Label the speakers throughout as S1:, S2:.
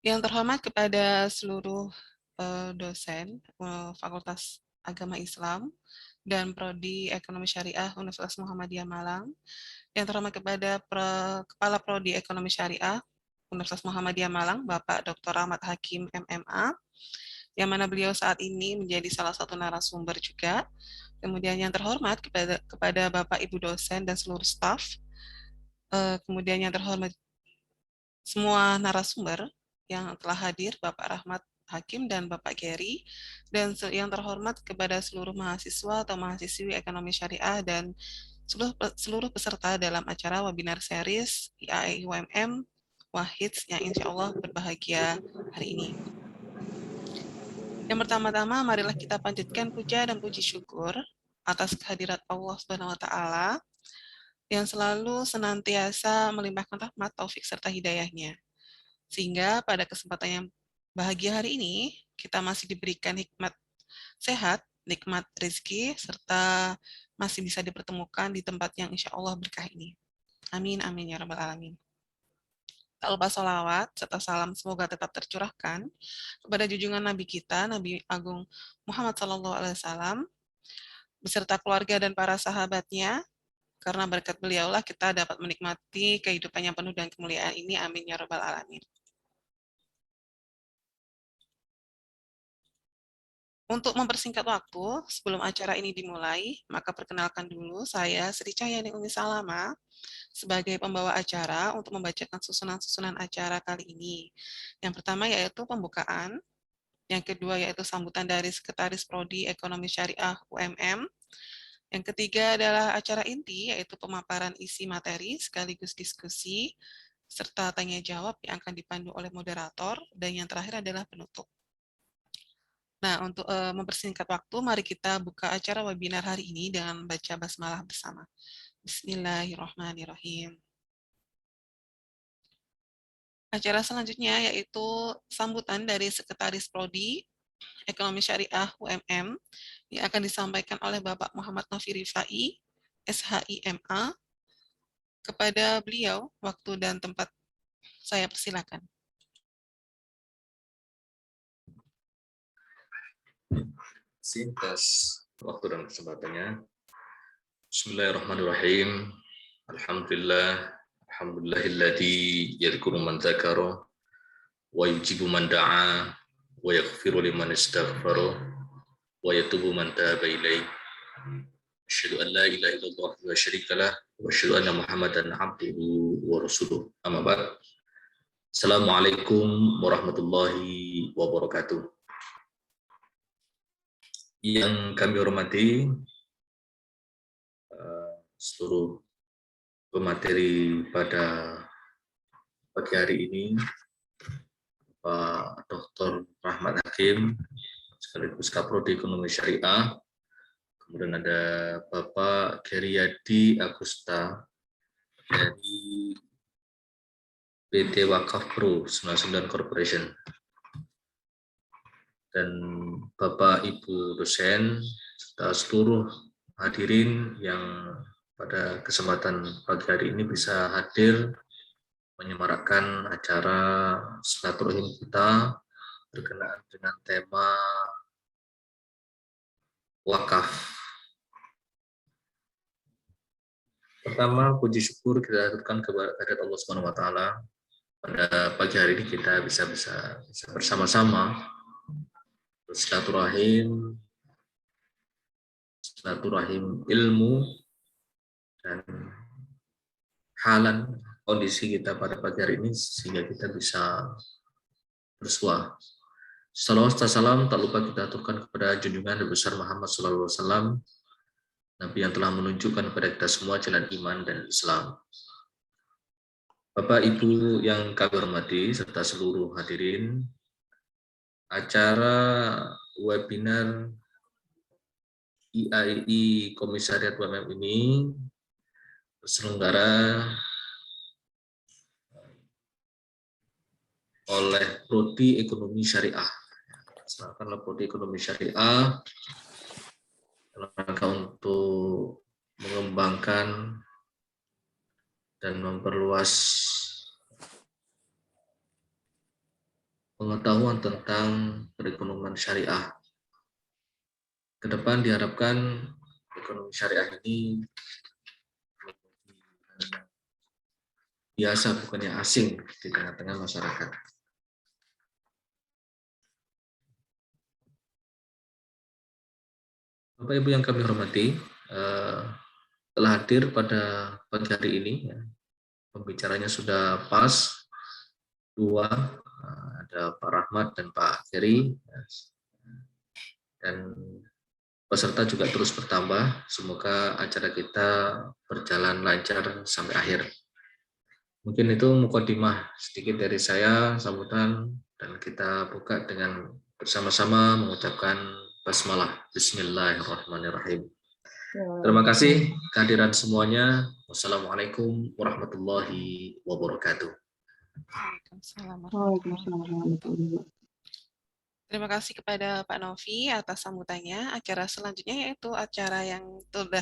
S1: Yang terhormat kepada seluruh dosen Fakultas Agama Islam dan Prodi Ekonomi Syariah Universitas Muhammadiyah Malang. Yang terhormat kepada Kepala Prodi Ekonomi Syariah Universitas Muhammadiyah Malang, Bapak Dr. Ahmad Hakim MMA, yang mana beliau saat ini menjadi salah satu narasumber juga. Kemudian yang terhormat kepada Bapak Ibu dosen dan seluruh staf. Kemudian yang terhormat semua narasumber yang telah hadir, Bapak Rahmat Hakim dan Bapak Gary, dan yang terhormat kepada seluruh mahasiswa atau mahasiswi ekonomi syariah dan seluruh peserta dalam acara webinar series IAE UMM Wahids yang insya Allah berbahagia hari ini. Yang pertama-tama, marilah kita panjatkan puja dan puji syukur atas kehadirat Allah Subhanahu wa Ta'ala yang selalu senantiasa melimpahkan rahmat, taufik, serta hidayahnya. Sehingga pada kesempatan yang bahagia hari ini, kita masih diberikan hikmat sehat, nikmat rezeki, serta masih bisa dipertemukan di tempat yang insya Allah berkah ini. Amin, amin, ya rabbal alamin. Tak lupa sholawat, serta salam semoga tetap tercurahkan kepada junjungan Nabi kita, Nabi Agung Muhammad SAW, beserta keluarga dan para sahabatnya, karena berkat beliaulah kita dapat menikmati kehidupan yang penuh dengan kemuliaan ini. Amin, ya rabbal alamin. Untuk mempersingkat waktu, sebelum acara ini dimulai, maka perkenalkan dulu saya Sri Cahyani Umi Salama sebagai pembawa acara untuk membacakan susunan-susunan acara kali ini. Yang pertama yaitu pembukaan, yang kedua yaitu sambutan dari Sekretaris Prodi Ekonomi Syariah UMM, yang ketiga adalah acara inti yaitu pemaparan isi materi sekaligus diskusi, serta tanya jawab yang akan dipandu oleh moderator, dan yang terakhir adalah penutup. Nah, untuk mempersingkat waktu, mari kita buka acara webinar hari ini dengan baca basmalah bersama. Bismillahirrahmanirrahim. Acara selanjutnya yaitu sambutan dari Sekretaris Prodi Ekonomi Syariah UMM yang akan disampaikan oleh Bapak Muhammad Novi Rifai, SHIMA. Kepada beliau, waktu dan tempat saya persilakan.
S2: Atas waktu dan kesempatannya. Bismillahirrahmanirrahim. Alhamdulillahilladzi yadhkuru man dzakara wa yujibu man da'a wa yaghfiru liman istaghfara wa yatubu man taba ilaihi. Asyhadu an la ilaha illallah wa syarika lah wa asyhadu anna Muhammadan abduhu wa rasuluh. Amma ba'd. Assalamualaikum warahmatullahi wabarakatuh. Yang kami hormati seluruh pemateri pada pagi hari ini, Pak Dr. Rahmat Hakim, sekaligus Kaprodi Ekonomi Syariah, kemudian ada Bapak Geryadi Agusta dari PT Wakaf Pro 99 Corporation, dan Bapak Ibu dosen serta seluruh hadirin yang pada kesempatan pagi hari ini bisa hadir menyemarakkan acara silaturahim kita berkenaan dengan tema wakaf. Pertama, puji syukur kita haturkan kepada Allah Subhanahu wa Ta'ala. Pada pagi hari ini kita bisa bersama-sama bersilaturahim, ilmu dan halan kondisi kita pada pagi hari ini sehingga kita bisa bersuah. Salawat dan salam tak lupa kita aturkan kepada junjungan Nabi besar Muhammad SAW, Nabi yang telah menunjukkan kepada kita semua jalan iman dan Islam. Bapak Ibu yang kami hormati serta seluruh hadirin, acara webinar IAI Komisariat UMM ini terselenggara oleh Prodi Ekonomi Syariah. Silakanlah Prodi Ekonomi Syariah dalam rangka untuk mengembangkan dan memperluas pengetahuan tentang perekonomian syariah. Ke depan diharapkan ekonomi syariah ini biasa, bukannya asing di tengah-tengah masyarakat. Bapak Ibu yang kami hormati, telah hadir pada pagi hari ini. Pembicaranya sudah pas, dua, ada Pak Rahmat dan Pak Ferry, dan peserta juga terus bertambah. Semoga acara kita berjalan lancar sampai akhir. Mungkin itu mukadimah sedikit dari saya, sambutan, dan kita buka dengan bersama-sama mengucapkan basmalah. Bismillahirrahmanirrahim. Terima kasih kehadiran semuanya. Wassalamualaikum warahmatullahi wabarakatuh.
S1: Waalaikumsalam warahmatullahi wabarakatuh. Terima kasih kepada Pak Novi atas sambutannya. Acara selanjutnya yaitu acara yang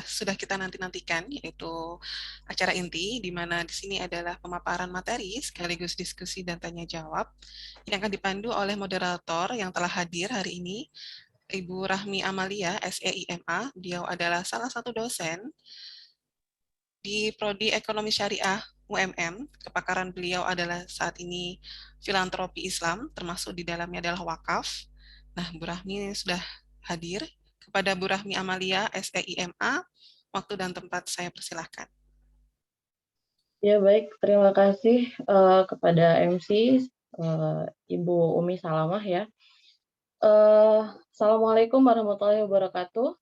S1: sudah kita nanti-nantikan, yaitu acara inti, di mana di sini adalah pemaparan materi sekaligus diskusi dan tanya jawab yang akan dipandu oleh moderator yang telah hadir hari ini, Ibu Rahmi Amalia, SEIMA. Beliau adalah salah satu dosen di Prodi Ekonomi Syariah UMM. Kepakaran beliau adalah saat ini filantropi Islam, termasuk di dalamnya adalah wakaf. Nah, Bu Rahmi sudah hadir. Kepada Bu Rahmi Amalia, SEIMA, waktu dan tempat saya persilahkan.
S3: Ya baik, terima kasih kepada MC Ibu Umi Salamah ya. Assalamualaikum warahmatullahi wabarakatuh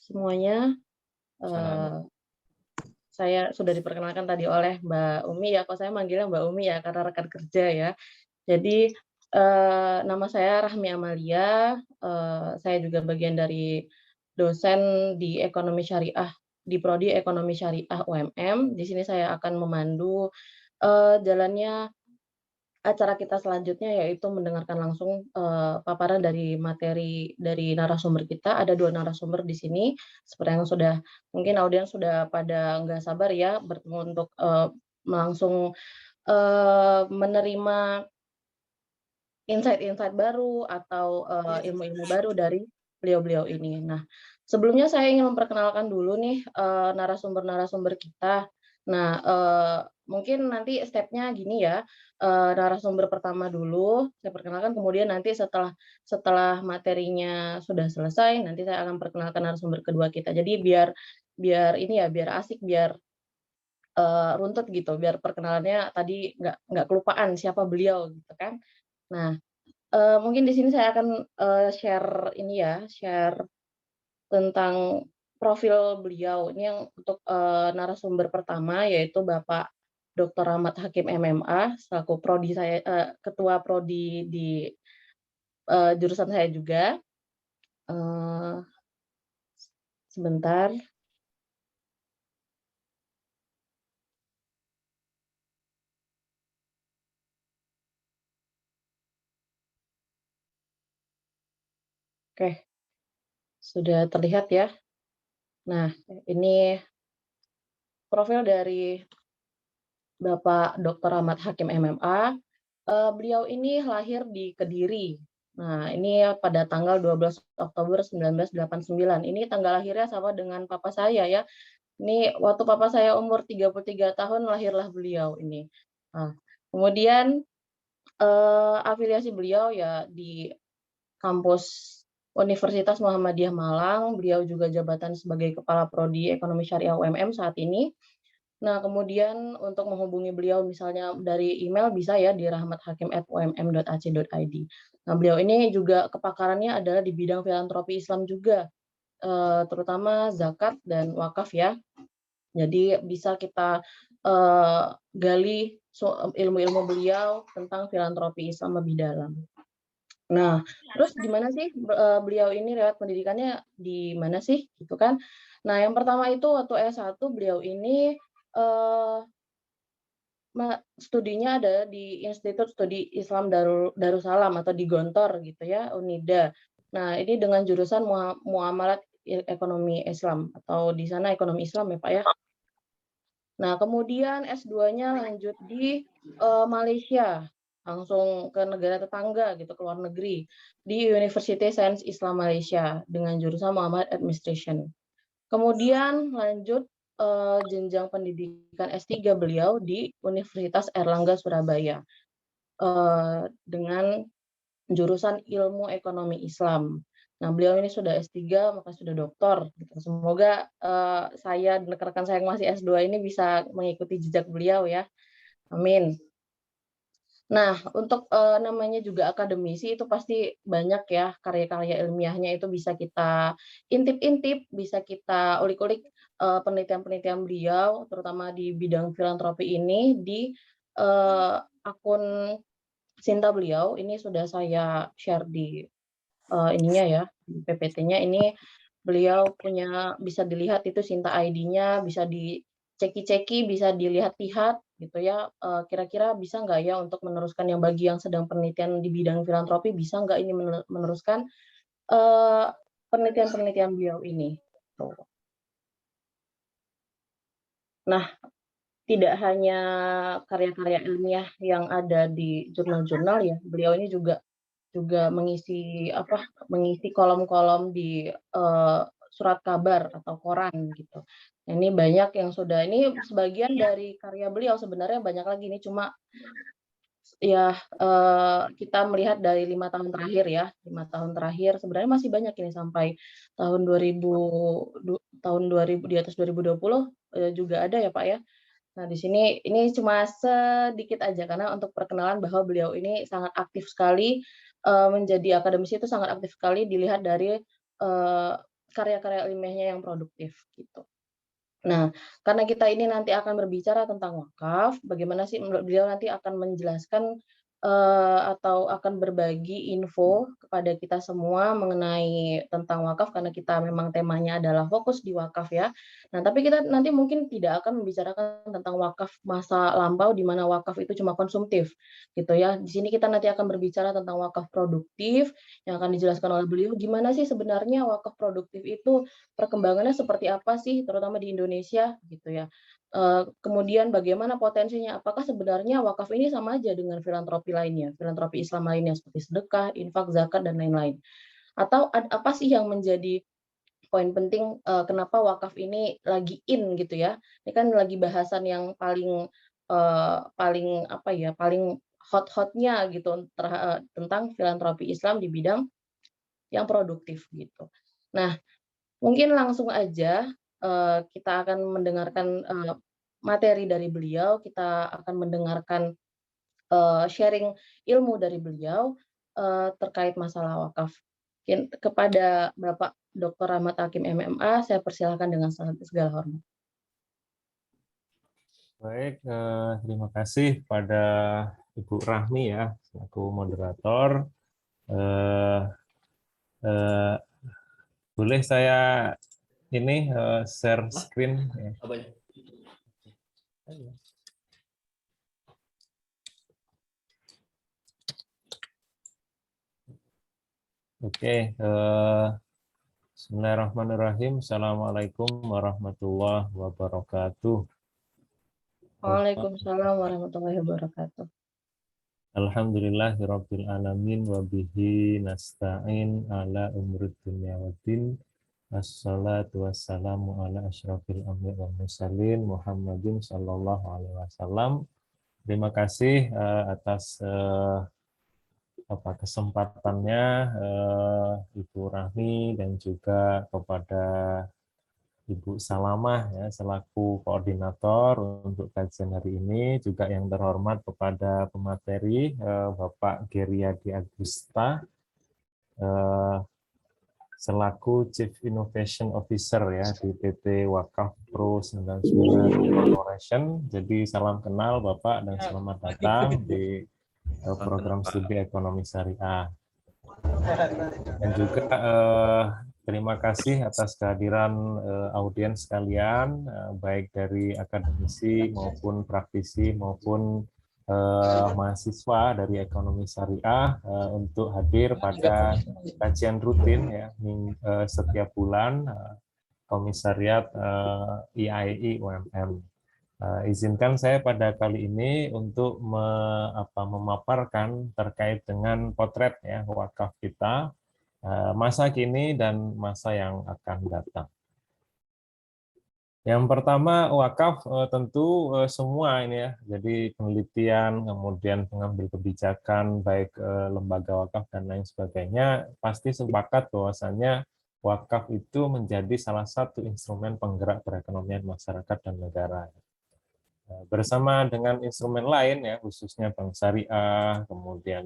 S3: semuanya. Saya sudah diperkenalkan tadi oleh Mbak Umi ya, kok saya manggilnya Mbak Umi ya karena rekan kerja ya. Jadi nama saya Rahmi Amalia, saya juga bagian dari dosen di Ekonomi Syariah di Prodi Ekonomi Syariah UMM. Di sini saya akan memandu jalannya acara kita selanjutnya, yaitu mendengarkan langsung paparan dari materi dari narasumber kita. Ada 2 narasumber di sini, seperti yang sudah mungkin audiens sudah pada nggak sabar ya bertemu untuk langsung menerima insight-insight baru atau ilmu-ilmu baru dari beliau-beliau ini. Nah, sebelumnya saya ingin memperkenalkan dulu nih narasumber-narasumber kita. Nah, mungkin nanti step-nya gini ya, narasumber pertama dulu saya perkenalkan, kemudian nanti setelah materinya sudah selesai, nanti saya akan perkenalkan narasumber kedua kita. Jadi biar ini ya, biar asik, biar runtut gitu, biar perkenalannya tadi nggak kelupaan siapa beliau gitu kan. Nah, mungkin di sini saya akan share tentang profil beliau. Ini yang untuk narasumber pertama, yaitu Bapak Dr. Rahmat Hakim MMA, selaku prodi saya, ketua prodi di jurusan saya juga. Sebentar. Oke, sudah terlihat ya. Nah, ini profil dari Bapak Dr. Rahmat Hakim MMA. Beliau ini lahir di Kediri. Nah, ini pada tanggal 12 Oktober 1989. Ini tanggal lahirnya sama dengan papa saya ya. Ini waktu papa saya umur 33 tahun lahirlah beliau ini. Nah, kemudian afiliasi beliau ya di kampus Universitas Muhammadiyah Malang. Beliau juga jabatan sebagai Kepala Prodi Ekonomi Syariah UMM saat ini. Nah, kemudian untuk menghubungi beliau misalnya dari email bisa ya di rahmathakim@umm.ac.id. Nah, beliau ini juga kepakarannya adalah di bidang filantropi Islam juga, terutama zakat dan wakaf ya. Jadi bisa kita gali ilmu-ilmu beliau tentang filantropi Islam lebih dalam. Nah, terus gimana sih beliau ini lewat pendidikannya di mana sih gitu kan. Nah, yang pertama itu waktu S1 beliau ini studinya ada di Institut Studi Islam Darussalam atau di Gontor gitu ya, UNIDA. Nah, ini dengan jurusan Muamalat Ekonomi Islam atau di sana ekonomi Islam ya Pak ya. Nah, kemudian S2-nya lanjut di Malaysia langsung ke negara tetangga gitu, ke luar negeri di University Sains Islam Malaysia dengan jurusan Muhammad Administration. Kemudian lanjut jenjang pendidikan S3 beliau di Universitas Airlangga Surabaya dengan jurusan Ilmu Ekonomi Islam. Nah, beliau ini sudah S3, maka sudah doktor. Gitu. Semoga saya dan rekan-rekan saya yang masih S2 ini bisa mengikuti jejak beliau ya. Amin. Nah, untuk namanya juga akademisi itu pasti banyak ya karya-karya ilmiahnya itu bisa kita intip-intip, bisa kita ulik-ulik penelitian-penelitian beliau, terutama di bidang filantropi ini di akun Sinta beliau. Ini sudah saya share di ininya ya, di PPT-nya ini beliau punya bisa dilihat itu Sinta ID-nya, bisa diceki-ceki, bisa dilihat-lihat gitu ya, kira-kira bisa nggak ya untuk meneruskan yang bagi yang sedang penelitian di bidang filantropi, bisa nggak ini meneruskan penelitian-penelitian beliau ini, tuh. Nah, tidak hanya karya-karya ilmiah yang ada di jurnal-jurnal ya, beliau ini juga mengisi kolom-kolom di surat kabar atau koran gitu. Nah, ini banyak yang sudah ini sebagian dari karya beliau, sebenarnya banyak lagi, ini cuma ya kita melihat dari 5 tahun terakhir ya, 5 tahun terakhir sebenarnya masih banyak ini sampai tahun 2000 di atas 2020 juga ada ya Pak ya. Nah, di sini ini cuma sedikit aja karena untuk perkenalan bahwa beliau ini sangat aktif sekali, menjadi akademisi itu sangat aktif sekali dilihat dari karya-karya ilmiahnya yang produktif gitu. Nah, karena kita ini nanti akan berbicara tentang wakaf, bagaimana sih menurut beliau nanti akan menjelaskan atau akan berbagi info kepada kita semua mengenai tentang wakaf karena kita memang temanya adalah fokus di wakaf ya. Nah, tapi kita nanti mungkin tidak akan membicarakan tentang wakaf masa lampau di mana wakaf itu cuma konsumtif gitu ya. Di sini kita nanti akan berbicara tentang wakaf produktif yang akan dijelaskan oleh beliau gimana sih sebenarnya wakaf produktif itu perkembangannya seperti apa sih, terutama di Indonesia gitu ya. Kemudian bagaimana potensinya, apakah sebenarnya wakaf ini sama aja dengan filantropi lainnya, filantropi Islam lainnya seperti sedekah, infak, zakat, dan lain-lain. Atau apa sih yang menjadi poin penting kenapa wakaf ini lagi in gitu ya. Ini kan lagi bahasan yang paling hot-hotnya gitu tentang filantropi Islam di bidang yang produktif gitu. Nah, mungkin langsung aja kita akan mendengarkan materi dari beliau, kita akan mendengarkan sharing ilmu dari beliau terkait masalah wakaf. Kepada Bapak Dr. Rahmat Hakim MMA, saya persilakan dengan segala hormat.
S4: Baik, terima kasih pada Ibu Rahmi ya, selaku moderator. Boleh saya ini share screen?
S2: Apa ya?
S4: Oke, bismillahirrahmanirrahim. Assalamualaikum warahmatullahi wabarakatuh.
S3: Waalaikumsalam warahmatullahi wabarakatuh.
S4: Alhamdulillahirabbil alamin wa bihi nasta'in ala umuri dunya waddin. Wassalatu wassalamu ala asyrafil anbiya wal mursalin Muhammadin sallallahu alaihi wasallam. Terima kasih atas kesempatannya Ibu Rahmi dan juga kepada Ibu Salamah ya, selaku koordinator untuk kajian hari ini, juga yang terhormat kepada pemateri Bapak Geriadi Agusta selaku Chief Innovation Officer ya di PT Wakaf Pro 99 Corporation. Jadi salam kenal Bapak dan selamat datang di program studi ekonomi syariah. Dan juga terima kasih atas kehadiran audiens sekalian, baik dari akademisi maupun praktisi maupun mahasiswa dari ekonomi syariah untuk hadir pada kajian rutin ya setiap bulan Komisariat IAI UMM. Izinkan saya pada kali ini untuk memaparkan terkait dengan potret ya wakaf kita masa kini dan masa yang akan datang. Yang pertama wakaf tentu semua ini ya, jadi penelitian, kemudian pengambil kebijakan, baik lembaga wakaf dan lain sebagainya, pasti sepakat bahwasannya wakaf itu menjadi salah satu instrumen penggerak perekonomian masyarakat dan negara. Bersama dengan instrumen lain ya, khususnya bank syariah, kemudian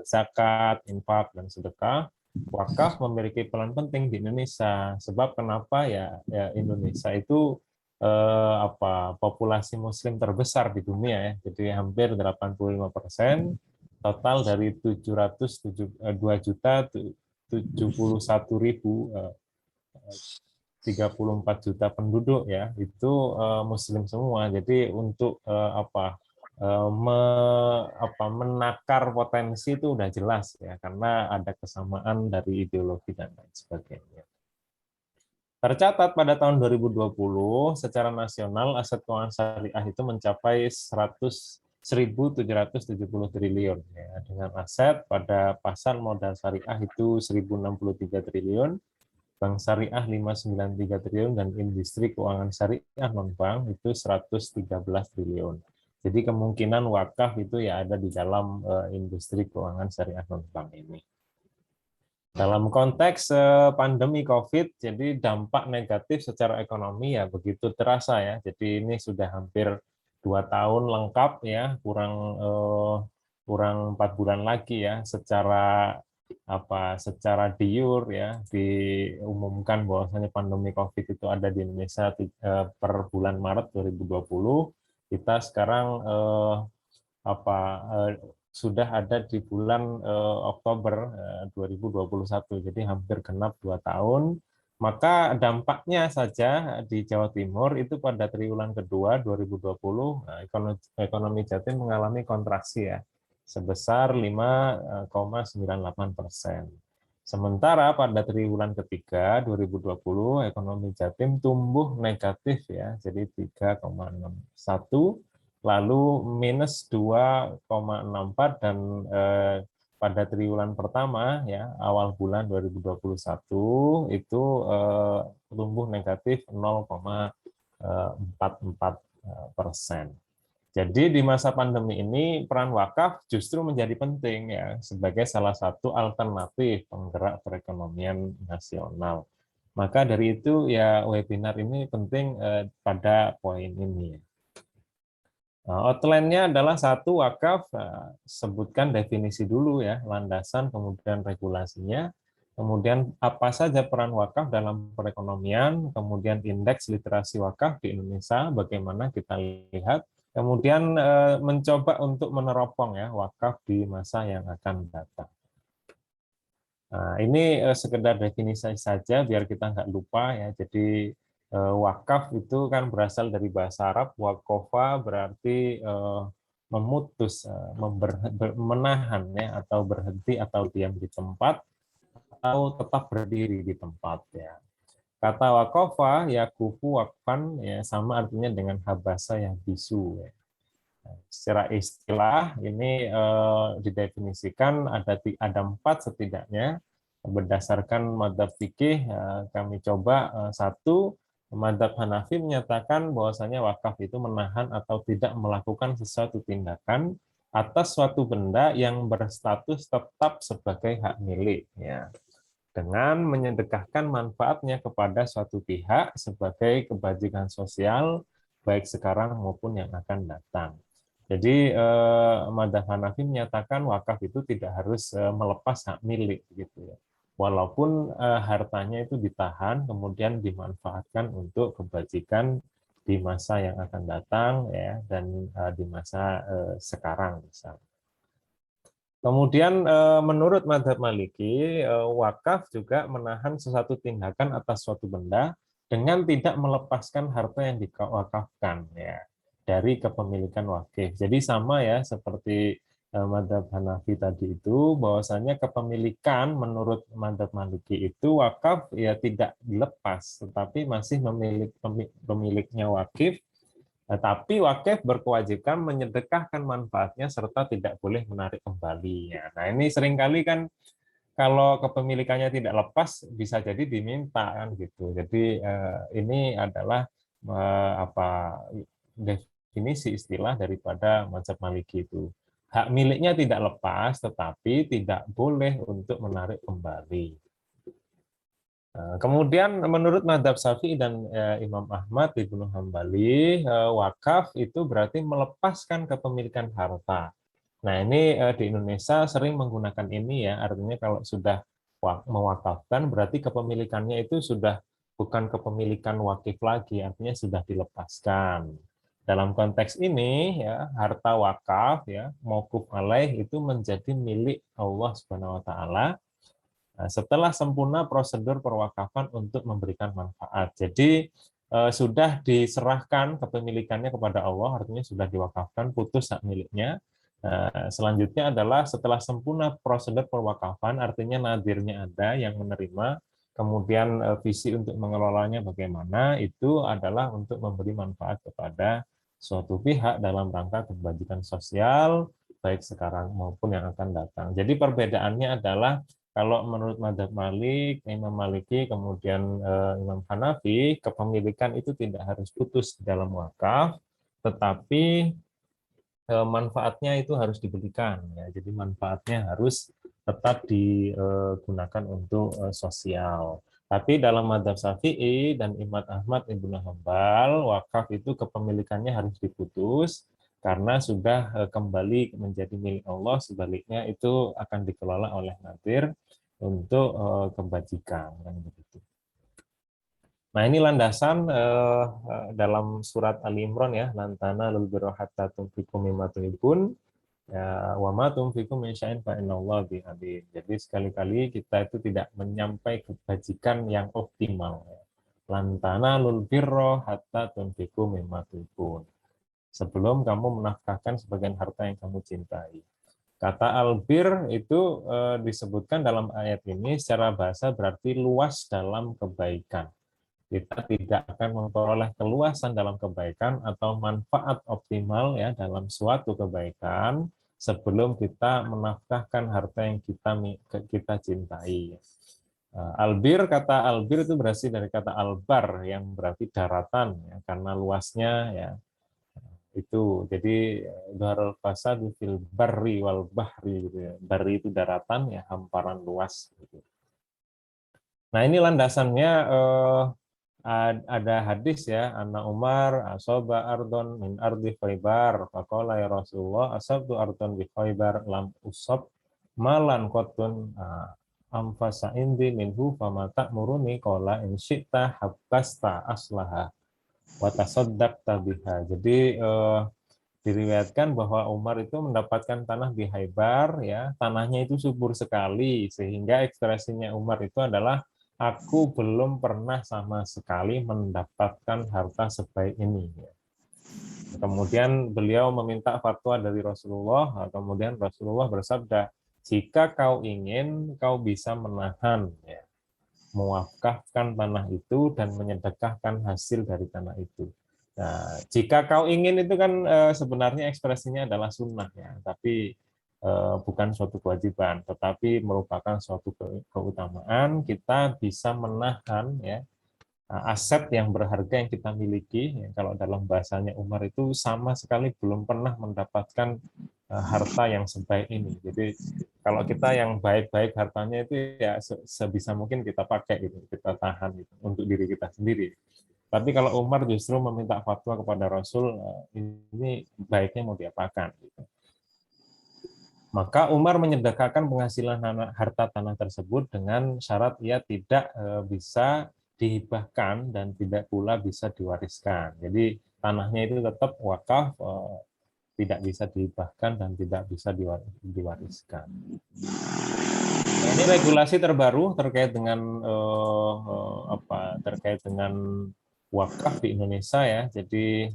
S4: zakat, infak, dan sedekah, wakaf memiliki peran penting di Indonesia. Sebab kenapa ya Indonesia itu populasi Muslim terbesar di dunia ya, jadi hampir 85%, total dari 271.034 juta penduduk ya itu Muslim semua. Jadi untuk menakar potensi itu udah jelas ya, karena ada kesamaan dari ideologi dan lain sebagainya. Tercatat pada tahun 2020 secara nasional aset keuangan syariah itu mencapai 1.770 triliun ya, dengan aset pada pasar modal syariah itu 1.063 triliun, bank syariah 593 triliun, dan industri keuangan syariah non-bank itu 113 triliun. Jadi kemungkinan wakaf itu ya ada di dalam industri keuangan syariah non-bank ini. Dalam konteks pandemi COVID, jadi dampak negatif secara ekonomi ya begitu terasa ya. Jadi ini sudah hampir 2 tahun lengkap ya, kurang 4 bulan lagi ya, secara diur ya diumumkan bahwasanya pandemi COVID itu ada di Indonesia per bulan Maret 2020. Kita sekarang sudah ada di bulan Oktober 2021, jadi hampir genap 2 tahun. Maka dampaknya saja di Jawa Timur itu pada triwulan kedua 2020 ekonomi Jatim mengalami kontraksi ya sebesar 5,98%. Sementara pada triwulan ketiga 2020 ekonomi Jatim tumbuh negatif ya, jadi 3,61, lalu minus 2,64, dan pada triwulan pertama ya awal bulan 2021 itu tumbuh negatif 0,44%. Jadi di masa pandemi ini peran wakaf justru menjadi penting ya sebagai salah satu alternatif penggerak perekonomian nasional. Maka dari itu ya webinar ini penting pada poin ini. Outline-nya adalah satu, wakaf, sebutkan definisi dulu ya, landasan, kemudian regulasinya, kemudian apa saja peran wakaf dalam perekonomian, kemudian indeks literasi wakaf di Indonesia, bagaimana kita lihat, kemudian mencoba untuk meneropong ya wakaf di masa yang akan datang. Nah, ini sekedar definisi saja biar kita nggak lupa ya, jadi wakaf itu kan berasal dari bahasa Arab, wakofa berarti memutus, menahan ya, atau berhenti atau diam di tempat, atau tetap berdiri di tempat ya. Kata wakofa ya kufu wakfan ya sama artinya dengan habasa yang bisu ya. Secara istilah ini didefinisikan ada 4 setidaknya berdasarkan madzhab fikih. Kami coba satu. Madzhab Hanafi menyatakan bahwasanya wakaf itu menahan atau tidak melakukan sesuatu tindakan atas suatu benda yang berstatus tetap sebagai hak milik ya, dengan menyedekahkan manfaatnya kepada suatu pihak sebagai kebajikan sosial baik sekarang maupun yang akan datang. Jadi madzhab Hanafi menyatakan wakaf itu tidak harus melepas hak milik gitu ya. Walaupun hartanya itu ditahan, kemudian dimanfaatkan untuk kebajikan di masa yang akan datang ya, dan di masa sekarang misalnya. Kemudian menurut madzhab Maliki, wakaf juga menahan sesuatu tindakan atas suatu benda dengan tidak melepaskan harta yang diwakafkan ya dari kepemilikan wakif. Jadi sama ya seperti madzhab Hanafi tadi itu, bahwasanya kepemilikan menurut madzhab Maliki itu wakaf ya tidak dilepas, tetapi masih pemiliknya wakif Tapi wakif berkewajiban menyedekahkan manfaatnya serta tidak boleh menarik kembali. Ya, nah ini seringkali kan kalau kepemilikannya tidak lepas bisa jadi diminta kan gitu. Jadi ini adalah apa definisi istilah daripada mazhab Maliki itu. Hak miliknya tidak lepas, tetapi tidak boleh untuk menarik kembali. Kemudian menurut mazhab Syafi'i dan Imam Ahmad Ibnu Hambali, wakaf itu berarti melepaskan kepemilikan harta. Nah ini di Indonesia sering menggunakan ini ya, artinya kalau sudah mewakafkan berarti kepemilikannya itu sudah bukan kepemilikan wakif lagi, artinya sudah dilepaskan. Dalam konteks ini ya harta wakaf ya mauquf alaih itu menjadi milik Allah Subhanahu wa taala setelah sempurna prosedur perwakafan untuk memberikan manfaat. Jadi sudah diserahkan kepemilikannya kepada Allah, artinya sudah diwakafkan, putus hak miliknya. Selanjutnya adalah setelah sempurna prosedur perwakafan, artinya nadirnya ada yang menerima, kemudian visi untuk mengelolanya bagaimana, itu adalah untuk memberi manfaat kepada suatu pihak dalam rangka kebajikan sosial, baik sekarang maupun yang akan datang. Jadi perbedaannya adalah kalau menurut mazhab Malik, Imam Maliki, kemudian Imam Hanafi, kepemilikan itu tidak harus putus di dalam wakaf, tetapi manfaatnya itu harus diberikan. Ya. Jadi manfaatnya harus tetap digunakan untuk sosial. Tapi dalam mazhab Syafi'i dan Imam Ahmad Ibnu Hambal, wakaf itu kepemilikannya harus diputus karena sudah kembali menjadi milik Allah, sebaliknya itu akan dikelola oleh nadir untuk kebajikan kan begitu. Nah ini landasan dalam surat Ali Imran ya, lantana lul birra hatta tunfiqu mimma tuhibbun ya wa ma tunfiqu min syai'in fa innallaha bihi alim. Jadi sekali-kali kita itu tidak menyampai kebajikan yang optimal. Ya. Lantana lul birra hatta tunfiqu mimma tuhibbun. Sebelum kamu menafkahkan sebagian harta yang kamu cintai. Kata albir itu disebutkan dalam ayat ini secara bahasa berarti luas dalam kebaikan. Kita tidak akan memperoleh keluasan dalam kebaikan atau manfaat optimal ya dalam suatu kebaikan sebelum kita menafkahkan harta yang kita cintai. Albir, kata albir itu berasal dari kata albar yang berarti daratan ya, karena luasnya ya itu. Jadi darul fasadu fil barri wal bahri gitu ya. Barri itu daratan ya, hamparan luas gitu. Nah, ini landasannya ada hadis ya, Anna Umar asoba ardon min ardi Khaybar faqala ya Rasulullah asabtu ardon bi Khaybar lam usab malan qatun amfasa indi minhu fama ta'muruni qala in syi'ta habbasta aslaha wa tasaddaqta biha. Jadi diriwayatkan bahwa Umar itu mendapatkan tanah di Khaybar ya, tanahnya itu subur sekali sehingga ekspresinya Umar itu adalah aku belum pernah sama sekali mendapatkan harta sebaik ini. Kemudian beliau meminta fatwa dari Rasulullah, kemudian Rasulullah bersabda, jika kau ingin, kau bisa menahan, ya, mewakafkan tanah itu dan menyedekahkan hasil dari tanah itu. Nah, jika kau ingin itu kan sebenarnya ekspresinya adalah sunnah ya, tapi bukan suatu kewajiban, tetapi merupakan suatu keutamaan. Kita bisa menahan ya aset yang berharga yang kita miliki. Ya, kalau dalam bahasanya Umar itu sama sekali belum pernah mendapatkan harta yang sebaik ini. Jadi kalau kita yang baik-baik hartanya itu ya sebisa mungkin kita pakai gitu, kita tahan gitu, untuk diri kita sendiri. Tapi kalau Umar justru meminta fatwa kepada Rasul, ini baiknya mau diapakan gitu. Maka Umar menyedekahkan penghasilan harta tanah tersebut dengan syarat ia tidak bisa dihibahkan dan tidak pula bisa diwariskan. Jadi tanahnya itu tetap wakaf, tidak bisa dihibahkan dan tidak bisa diwariskan. Nah, ini regulasi terbaru terkait dengan wakaf di Indonesia ya. Jadi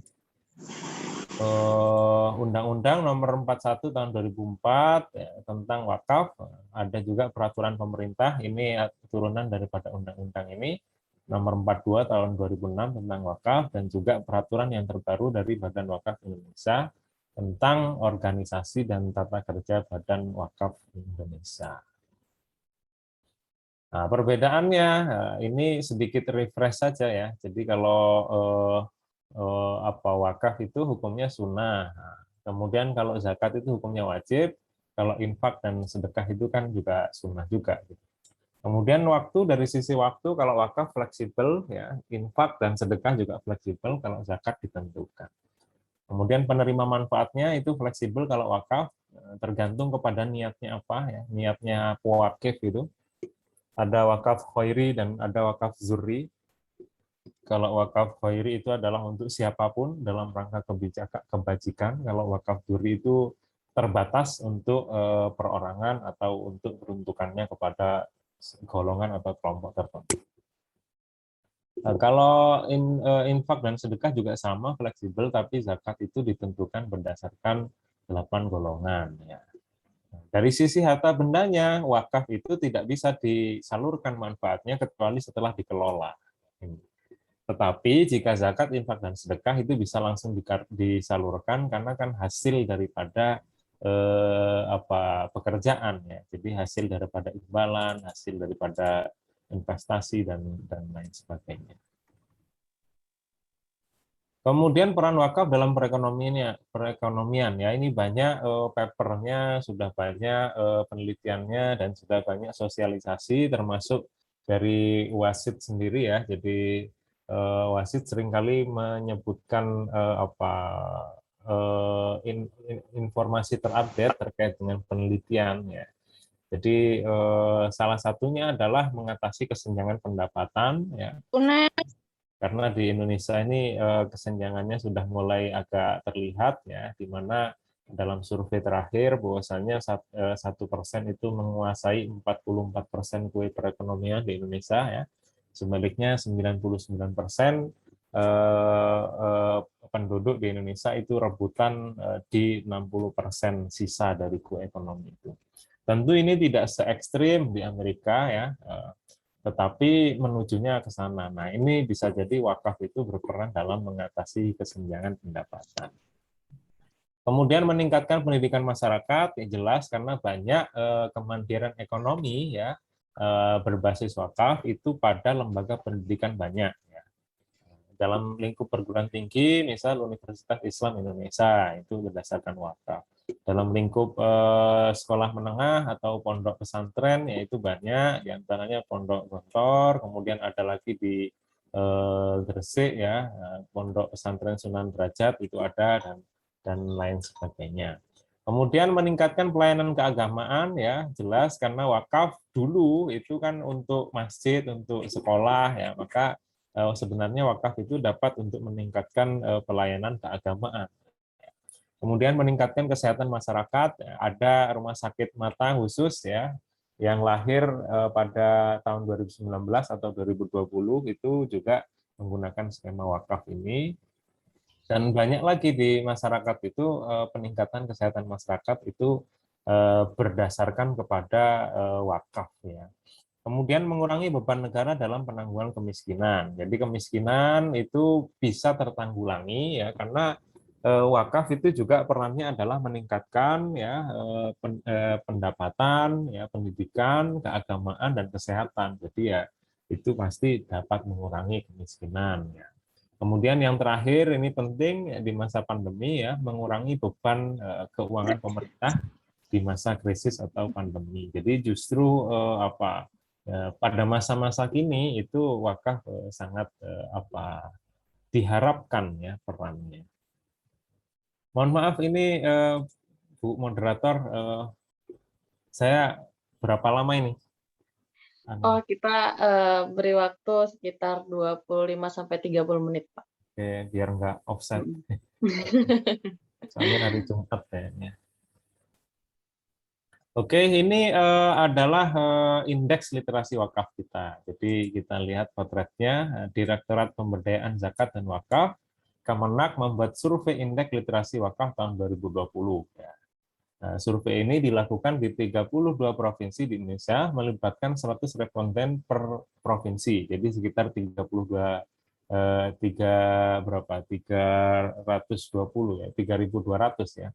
S4: Undang-Undang Nomor 41 Tahun 2004 ya, tentang wakaf, ada juga peraturan pemerintah, ini turunan daripada undang-undang ini. Nomor 42 tahun 2006 tentang wakaf, dan juga peraturan yang terbaru dari Badan Wakaf Indonesia tentang organisasi dan tata kerja Badan Wakaf Indonesia. Nah, perbedaannya ini sedikit refresh saja ya. Jadi kalau wakaf itu hukumnya sunnah. Nah, kemudian kalau zakat itu hukumnya wajib. Kalau infak dan sedekah itu kan juga sunnah juga. Kemudian waktu, dari sisi waktu, kalau wakaf fleksibel, ya, infak dan sedekah juga fleksibel, kalau zakat ditentukan. Kemudian penerima manfaatnya itu fleksibel kalau wakaf, tergantung kepada niatnya apa, ya, niatnya pewakif itu. Ada wakaf khairi dan ada wakaf zurri. Kalau wakaf khairi itu adalah untuk siapapun dalam rangka kebajikan. Kalau wakaf zurri itu terbatas untuk perorangan atau untuk peruntukannya kepada golongan atau kelompok tertentu. Kalau infak dan sedekah juga sama, fleksibel, tapi zakat itu ditentukan berdasarkan 8 golongan. Ya. Dari sisi harta bendanya, wakaf itu tidak bisa disalurkan manfaatnya kecuali setelah dikelola. Tetapi jika zakat, infak, dan sedekah itu bisa langsung disalurkan karena kan hasil daripada pekerjaan, ya. Jadi hasil daripada imbalan, hasil daripada investasi dan lain sebagainya. Kemudian peran wakaf dalam perekonomian, ya, ini banyak papernya, sudah banyak penelitiannya, dan sudah banyak sosialisasi termasuk dari wasit sendiri, ya. Jadi wasit seringkali menyebutkan informasi terupdate terkait dengan penelitian, ya. Jadi salah satunya adalah mengatasi kesenjangan pendapatan, ya. Karena di Indonesia ini kesenjangannya sudah mulai agak terlihat, ya, di mana dalam survei terakhir bahwasanya 1% itu menguasai 44% kue perekonomian di Indonesia, ya. Sebaliknya 99% penduduk di Indonesia itu rebutan di 60% sisa dari kue ekonomi itu. Tentu ini tidak se ekstrim di Amerika, ya. Tetapi menujunya ke sana. Nah, ini bisa jadi wakaf itu berperan dalam mengatasi kesenjangan pendapatan. Kemudian meningkatkan pendidikan masyarakat, ya jelas karena banyak kemandirian ekonomi, ya, berbasis wakaf itu pada lembaga pendidikan banyak. Ya. Dalam lingkup perguruan tinggi, misal Universitas Islam Indonesia itu berdasarkan wakaf. Dalam lingkup sekolah menengah atau pondok pesantren, yaitu banyak, diantaranya Pondok Gontor, kemudian ada lagi di Gresik, ya, Pondok Pesantren Sunan Derajat itu ada, dan lain sebagainya. Kemudian meningkatkan pelayanan keagamaan, ya jelas karena wakaf dulu itu kan untuk masjid, untuk sekolah, ya, maka sebenarnya wakaf itu dapat untuk meningkatkan pelayanan keagamaan. Kemudian meningkatkan kesehatan masyarakat, ada rumah sakit mata khusus, ya, yang lahir pada tahun 2019 atau 2020 itu juga menggunakan skema wakaf ini. Dan banyak lagi di masyarakat itu peningkatan kesehatan masyarakat itu berdasarkan kepada wakaf, ya. Kemudian mengurangi beban negara dalam penanggulangan kemiskinan. Jadi kemiskinan itu bisa tertanggulangi, ya, karena wakaf itu juga perannya adalah meningkatkan, ya, pendapatan, ya, pendidikan, keagamaan, dan kesehatan. Jadi ya itu pasti dapat mengurangi kemiskinan, ya. Kemudian yang terakhir ini penting, ya, di masa pandemi, ya, mengurangi beban keuangan pemerintah di masa krisis atau pandemi. Jadi justru pada masa-masa kini itu wakaf sangat diharapkan, ya, perannya. Mohon maaf ini Bu Moderator, saya berapa lama ini?
S3: Oh, kita beri waktu sekitar 25-30 menit, Pak.
S4: Oke, biar nggak offset. Soalnya hari Jumat kayaknya. Oke, ini adalah indeks literasi wakaf kita. Jadi kita lihat potretnya, Direktorat Pemberdayaan Zakat dan Wakaf, Kemenak membuat survei indeks literasi wakaf tahun 2020. Ya. Survei ini dilakukan di 32 provinsi di Indonesia, melibatkan 100 responden per provinsi. Jadi sekitar 32 320 ya, 3.200 ya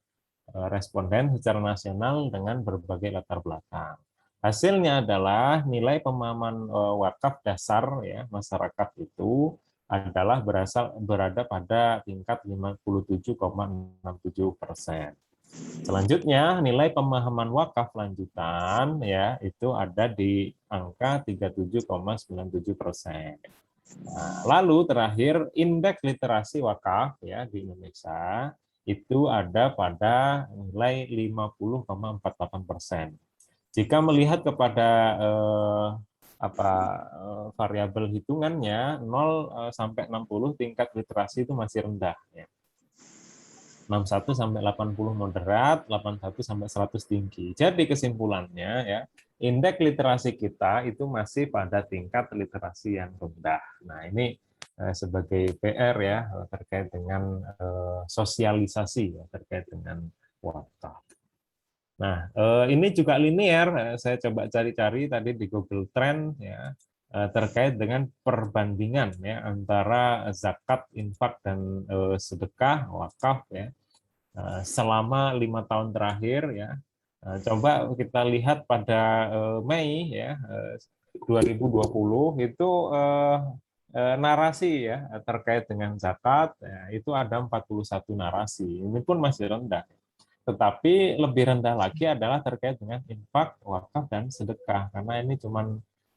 S4: responden secara nasional dengan berbagai latar belakang. Hasilnya adalah nilai pemahaman wakaf dasar ya masyarakat itu adalah berada pada tingkat 57,67%. Selanjutnya, nilai pemahaman wakaf lanjutan ya itu ada di angka 37,97%. Nah, lalu terakhir indeks literasi wakaf ya di Indonesia itu ada pada nilai 50,48%. Jika melihat kepada variabel hitungannya 0 sampai 60 tingkat literasi itu masih rendah ya. 61 sampai 80 moderat, 81 sampai 100 tinggi. Jadi kesimpulannya ya, indeks literasi kita itu masih pada tingkat literasi yang rendah. Nah, ini sebagai PR ya terkait dengan sosialisasi ya terkait dengan wakaf. Nah, ini juga linear, saya coba cari-cari tadi di Google Trend ya terkait dengan perbandingan ya antara zakat, infak dan sedekah, wakaf ya selama 5 tahun terakhir ya. Coba kita lihat pada Mei ya 2020 itu narasi ya terkait dengan zakat ya, itu ada 41 narasi. Ini pun masih rendah. Tetapi lebih rendah lagi adalah terkait dengan infak, wakaf, dan sedekah. Karena ini cuma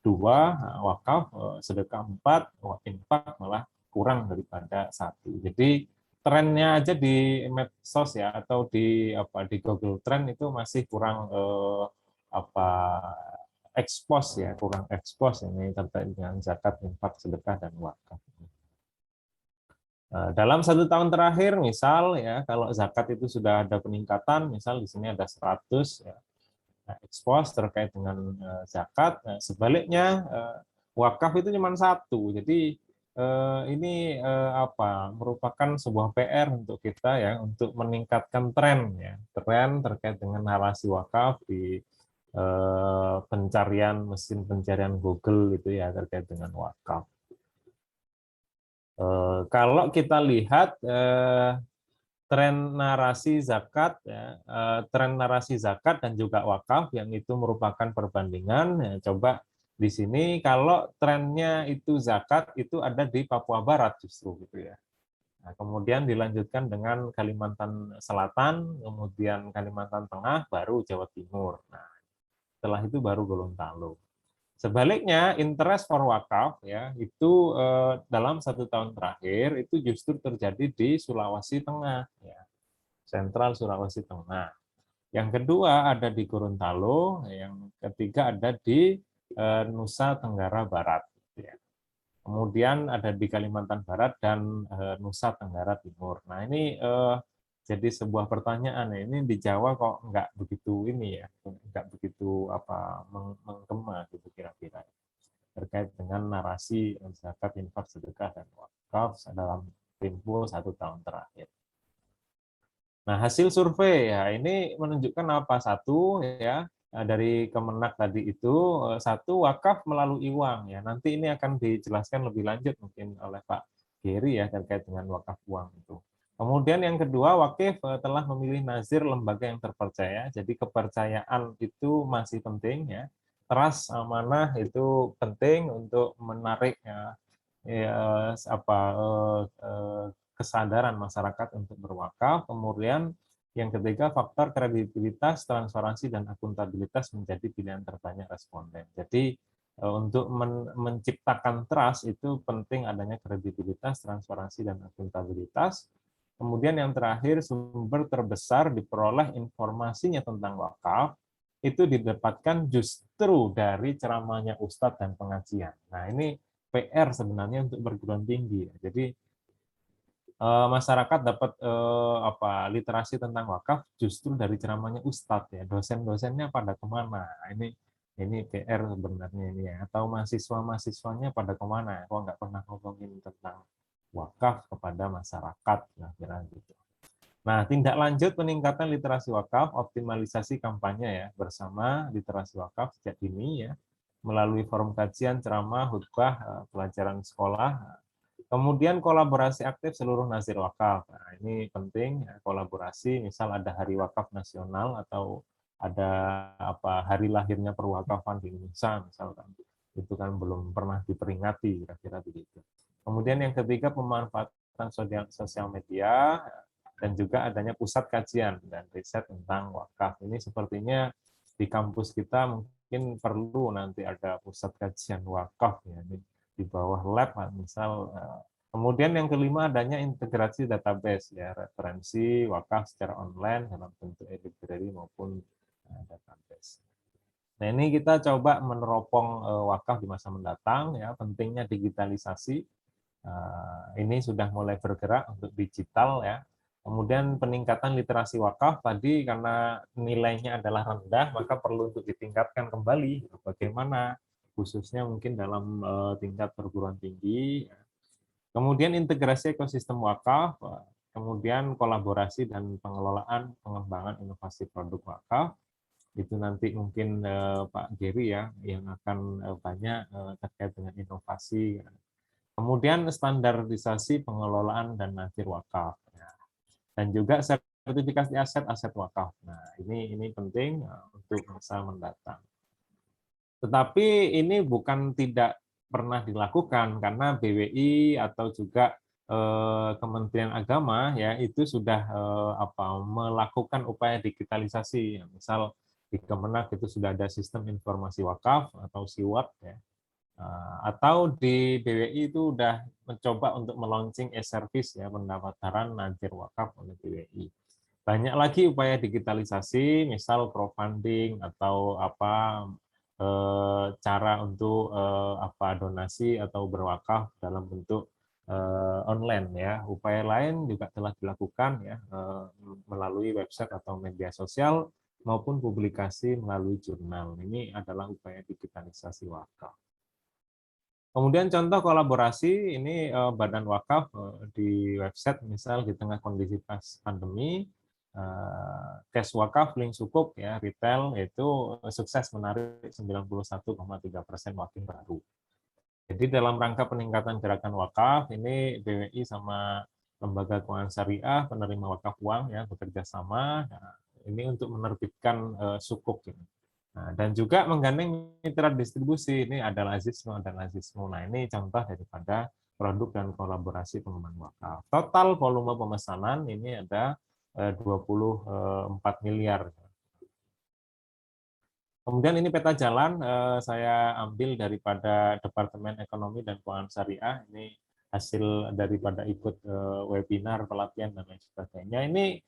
S4: 2, wakaf, sedekah 4, infak malah kurang daripada 1. Jadi trennya aja di medsos ya atau di Google Trend itu masih kurang expose ya, kurang expose ini terkait dengan zakat, infak, sedekah, dan wakaf. Dalam 1 tahun terakhir, misal ya, kalau zakat itu sudah ada peningkatan, misal di sini ada 100 ya, expose terkait dengan zakat. Nah, sebaliknya wakaf itu cuma 1. Jadi ini merupakan sebuah PR untuk kita ya, untuk meningkatkan tren ya, tren terkait dengan narasi wakaf di pencarian mesin pencarian Google gitu ya terkait dengan wakaf. Kalau kita lihat tren narasi zakat, ya, tren narasi zakat dan juga wakaf yang itu merupakan perbandingan, ya, coba di sini kalau trennya itu zakat itu ada di Papua Barat justru gitu ya. Nah, kemudian dilanjutkan dengan Kalimantan Selatan, kemudian Kalimantan Tengah, baru Jawa Timur. Nah, setelah itu baru Gorontalo. Sebaliknya, interest for wakaf ya itu dalam 1 tahun terakhir itu justru terjadi di Sulawesi Tengah, ya, sentral Sulawesi Tengah. Yang kedua ada di Gorontalo, yang ketiga ada di Nusa Tenggara Barat. Ya. Kemudian ada di Kalimantan Barat dan Nusa Tenggara Timur. Nah ini jadi sebuah pertanyaan, ini di Jawa kok nggak begitu ini ya, nggak begitu menggema gitu kira-kira terkait dengan narasi zakat, infak, sedekah, dan wakaf dalam tempo 1 tahun terakhir. Nah hasil survei ya ini menunjukkan apa? Satu ya dari Kemenak tadi itu, 1 wakaf melalui uang ya. Nanti ini akan dijelaskan lebih lanjut mungkin oleh Pak Geri ya terkait dengan wakaf uang itu. Kemudian yang kedua, wakif telah memilih nazir lembaga yang terpercaya. Jadi kepercayaan itu masih penting ya. Trust, amanah itu penting untuk menarik kesadaran masyarakat untuk berwakaf. Kemudian yang ketiga, faktor kredibilitas, transparansi, dan akuntabilitas menjadi pilihan terbanyak responden. Jadi untuk menciptakan trust itu penting adanya kredibilitas, transparansi, dan akuntabilitas. Kemudian yang terakhir, sumber terbesar diperoleh informasinya tentang wakaf itu didapatkan justru dari ceramahnya ustadz dan pengajian. Nah ini PR sebenarnya untuk perguruan tinggi. Jadi masyarakat dapat literasi tentang wakaf justru dari ceramahnya ustadz ya. Dosen-dosennya pada kemana? Ini PR sebenarnya ini ya. Atau mahasiswa-mahasiswanya pada kemana? Kok nggak pernah ngomongin tentang wakaf kepada masyarakat, nah kira gitu. Nah, tindak lanjut peningkatan literasi wakaf, optimalisasi kampanye ya bersama literasi wakaf sejak dini ya, melalui forum kajian, ceramah, khutbah, pelajaran sekolah. Kemudian kolaborasi aktif seluruh nazir wakaf. Nah, ini penting ya, kolaborasi, misal ada Hari Wakaf Nasional atau ada hari lahirnya perwakafan di Indonesia misalkan. Itu kan belum pernah diperingati, kira-kira begitu. Kemudian yang ketiga, pemanfaatan sosial media dan juga adanya pusat kajian dan riset tentang wakaf. Ini sepertinya di kampus kita mungkin perlu nanti ada pusat kajian wakaf ya, di bawah lab misal. Kemudian yang kelima, adanya integrasi database ya, referensi wakaf secara online dalam bentuk e-library maupun database. Nah, ini kita coba meneropong wakaf di masa mendatang ya, pentingnya digitalisasi. Ini sudah mulai bergerak untuk digital ya. Kemudian peningkatan literasi wakaf tadi karena nilainya adalah rendah, maka perlu untuk ditingkatkan kembali. Bagaimana? Khususnya mungkin dalam tingkat perguruan tinggi. Kemudian integrasi ekosistem wakaf, kemudian kolaborasi dan pengelolaan pengembangan inovasi produk wakaf. Itu nanti mungkin Pak Geri ya yang akan banyak terkait dengan inovasi. Kemudian standarisasi pengelolaan dan nazir wakaf. Dan juga sertifikasi aset-aset wakaf. Nah, ini penting untuk masa mendatang. Tetapi ini bukan tidak pernah dilakukan karena BWI atau juga Kementerian Agama ya itu sudah melakukan upaya digitalisasi. Misal di Kemenak itu sudah ada sistem informasi wakaf atau SIWAK ya. Atau di BWI itu sudah mencoba untuk meluncing e-service ya pendaftaran nazir wakaf oleh BWI. Banyak lagi upaya digitalisasi, misal crowdfunding atau cara untuk donasi atau berwakaf dalam bentuk online ya. Upaya lain juga telah dilakukan ya melalui website atau media sosial maupun publikasi melalui jurnal. Ini adalah upaya digitalisasi wakaf. Kemudian contoh kolaborasi ini Badan Wakaf di website misal di tengah kondisi pandemi cash wakaf link sukuk ya retail itu sukses menarik 91,3% wakil baru. Jadi dalam rangka peningkatan gerakan wakaf ini BWI sama lembaga keuangan syariah penerima wakaf uang ya bekerja sama ini untuk menerbitkan sukuk ini. Nah, dan juga menggandeng mitra distribusi, ini adalah Azizmo dan Azizmo. Nah, ini contoh daripada produk dan kolaborasi pengembangan wakaf. Total volume pemesanan ini ada 24 miliar. Kemudian ini peta jalan saya ambil daripada Departemen Ekonomi dan Keuangan Syariah. Ini hasil daripada ikut webinar, pelatihan, dan lain sebagainya. Ini